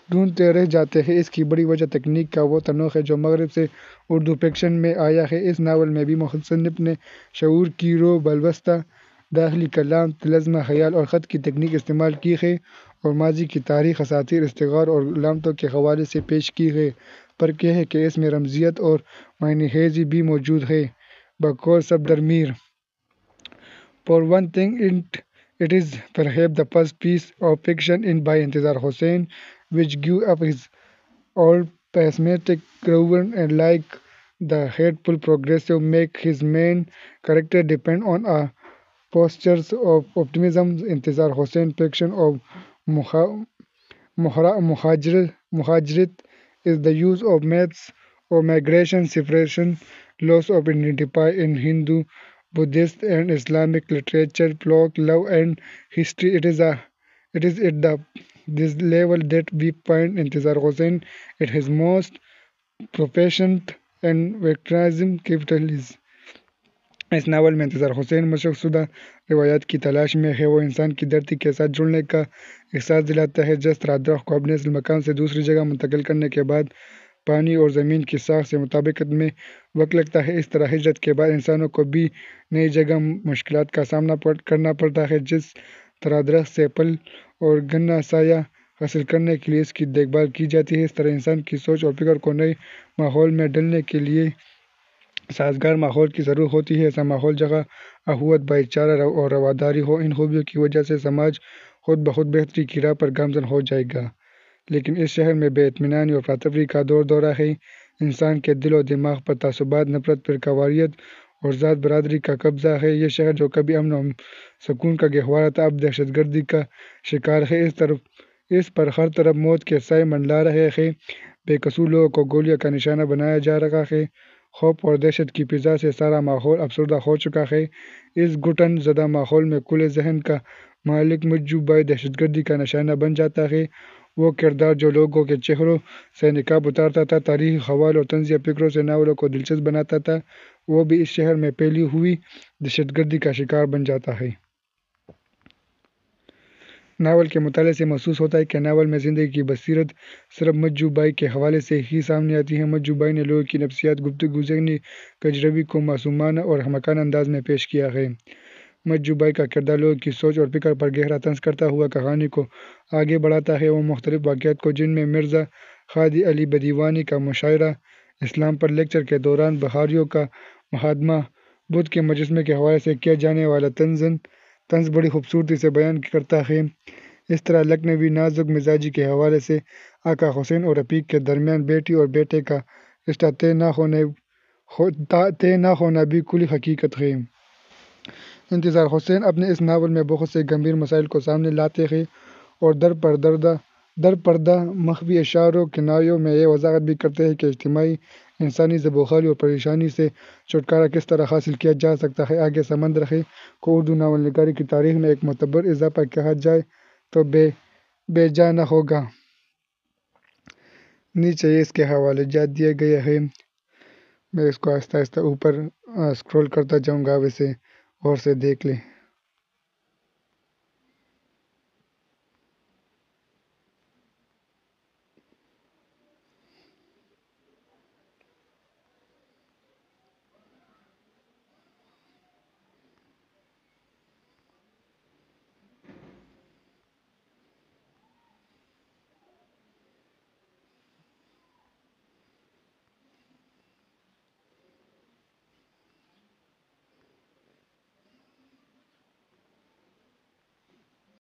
ڈھونڈتے رہ جاتے ہیں۔ اس کی بڑی وجہ تکنیک کا وہ تنوع ہے جو مغرب سے اردو فکشن میں آیا ہے۔ اس ناول میں بھی مصنف نے شعور کی روح بالواسطہ داخلی کلام، طلسم، خیال اور خط کی تکنیک استعمال کی ہے اور ماضی کی تاریخ، اساطیر، استعار اور علامتوں کے حوالے سے پیش کی ہے۔ فرق یہ ہے کہ اس میں رمزیت اور معنی خیزی بھی موجود ہے۔ بقول صفدر میر: For one thing, it is perhaps the first piece of fiction by Intizar Hussain which gives up his old pessimistic groove and, like the hateful progressive, makes his main character depend on a posture of optimism. Intizar Hussain fiction of Muhajirat is the use of myths of migration, separation, loss of identity in Hindu, Buddhist and Islamic literature, folk, love and history. It is at this level that we find Intizar Hussain at his most proficient and victimizing capitalism. اس ناول میں انتظار حسین مشق شدہ روایات کی تلاش میں ہے۔ وہ انسان کی دھرتی کے ساتھ جڑنے کا احساس دلاتا ہے۔ جس طرح درخت کو اپنے اصل مکان سے دوسری جگہ منتقل کرنے کے بعد پانی اور زمین کی ساخت سے مطابقت میں وقت لگتا ہے، اس طرح ہجرت کے بعد انسانوں کو بھی نئی جگہ مشکلات کا سامنا کرنا پڑتا ہے۔ جس طرح درخت سے پھل اور گھنا سایہ حاصل کرنے کے لیے اس کی دیکھ بھال کی جاتی ہے، اس طرح انسان کی سوچ اور فکر کو نئے ماحول میں ڈھلنے کے لیے سازگار ماحول کی ضرورت ہوتی ہے۔ ایسا ماحول جہاں اخوت، بھائی چارہ اور رواداری ہو۔ ان خوبیوں کی وجہ سے سماج خود بخود بہتری کی راہ پر گامزن ہو جائے گا، لیکن اس شہر میں بے اطمینانی اور افراتفری کا دور دورہ ہے۔ انسان کے دل و دماغ پر تعصبات، نفرت، فرقہ اور ذات برادری کا قبضہ ہے۔ یہ شہر جو کبھی امن و سکون کا گہوارہ تھا، اب دہشت گردی کا شکار ہے۔ اس پر ہر طرف موت کے سائے منڈلا رہے ہیں۔ بے قصور لوگوں کو گولیوں کا نشانہ بنایا جا رہا ہے۔ خوف اور دہشت کی فضا سے سارا ماحول افسردہ ہو چکا ہے۔ اس گھٹن زدہ ماحول میں کھلے ذہن کا مالک مجو بھائی دہشت گردی کا نشانہ بن جاتا ہے۔ وہ کردار جو لوگوں کے چہروں سے نقاب اتارتا تھا، تاریخی حوالوں اور طنزیہ فکروں سے ناولوں کو دلچسپ بناتا تھا، وہ بھی اس شہر میں پھیلی ہوئی دہشت گردی کا شکار بن جاتا ہے۔ ناول کے مطالعے سے محسوس ہوتا ہے کہ ناول میں زندگی کی بصیرت صرف مجو بھائی کے حوالے سے ہی سامنے آتی ہے۔ مجو بھائی نے لوگوں کی نفسیات، گفتگو، ذہنی کجروی کو معصومانہ اور احمقانہ انداز میں پیش کیا ہے۔ مجو بھائی کا کردار لوگوں کی سوچ اور فکر پر گہرا طنز کرتا ہوا کہانی کو آگے بڑھاتا ہے۔ وہ مختلف واقعات کو، جن میں مرزا قادی علی بدیوانی کا مشاعرہ، اسلام پر لیکچر کے دوران بہاریوں کا مہاتما بدھ کے مجسمے کے حوالے سے کیا جانے والا طنز بڑی خوبصورتی سے بیان کرتا ہے۔ اس طرح لکھنوی نازک مزاجی کے حوالے سے آقا حسین اور رفیق کے درمیان بیٹی اور بیٹے کا رشتہ طے نہ ہونا بھی کھلی حقیقت ہے۔ انتظار حسین اپنے اس ناول میں بہت سے گمبھیر مسائل کو سامنے لاتے ہیں اور درپردہ مخفی اشعار و کنایوں میں یہ وضاحت بھی کرتے ہیں کہ اجتماعی انسانی زد و خالی اور پریشانی سے چھٹکارا کس طرح حاصل کیا جا سکتا ہے۔ آگے سمندر ہے کو اردو ناول نگاری کی تاریخ میں ایک معتبر اضافہ کہا جائے تو بے جا نہ ہوگا۔ نیچے اس کے حوالے جات دیے گئے ہیں۔ میں اس کو آہستہ آہستہ اوپر اسکرول کرتا جاؤں گا، آپ اسے غور سے دیکھ لیں۔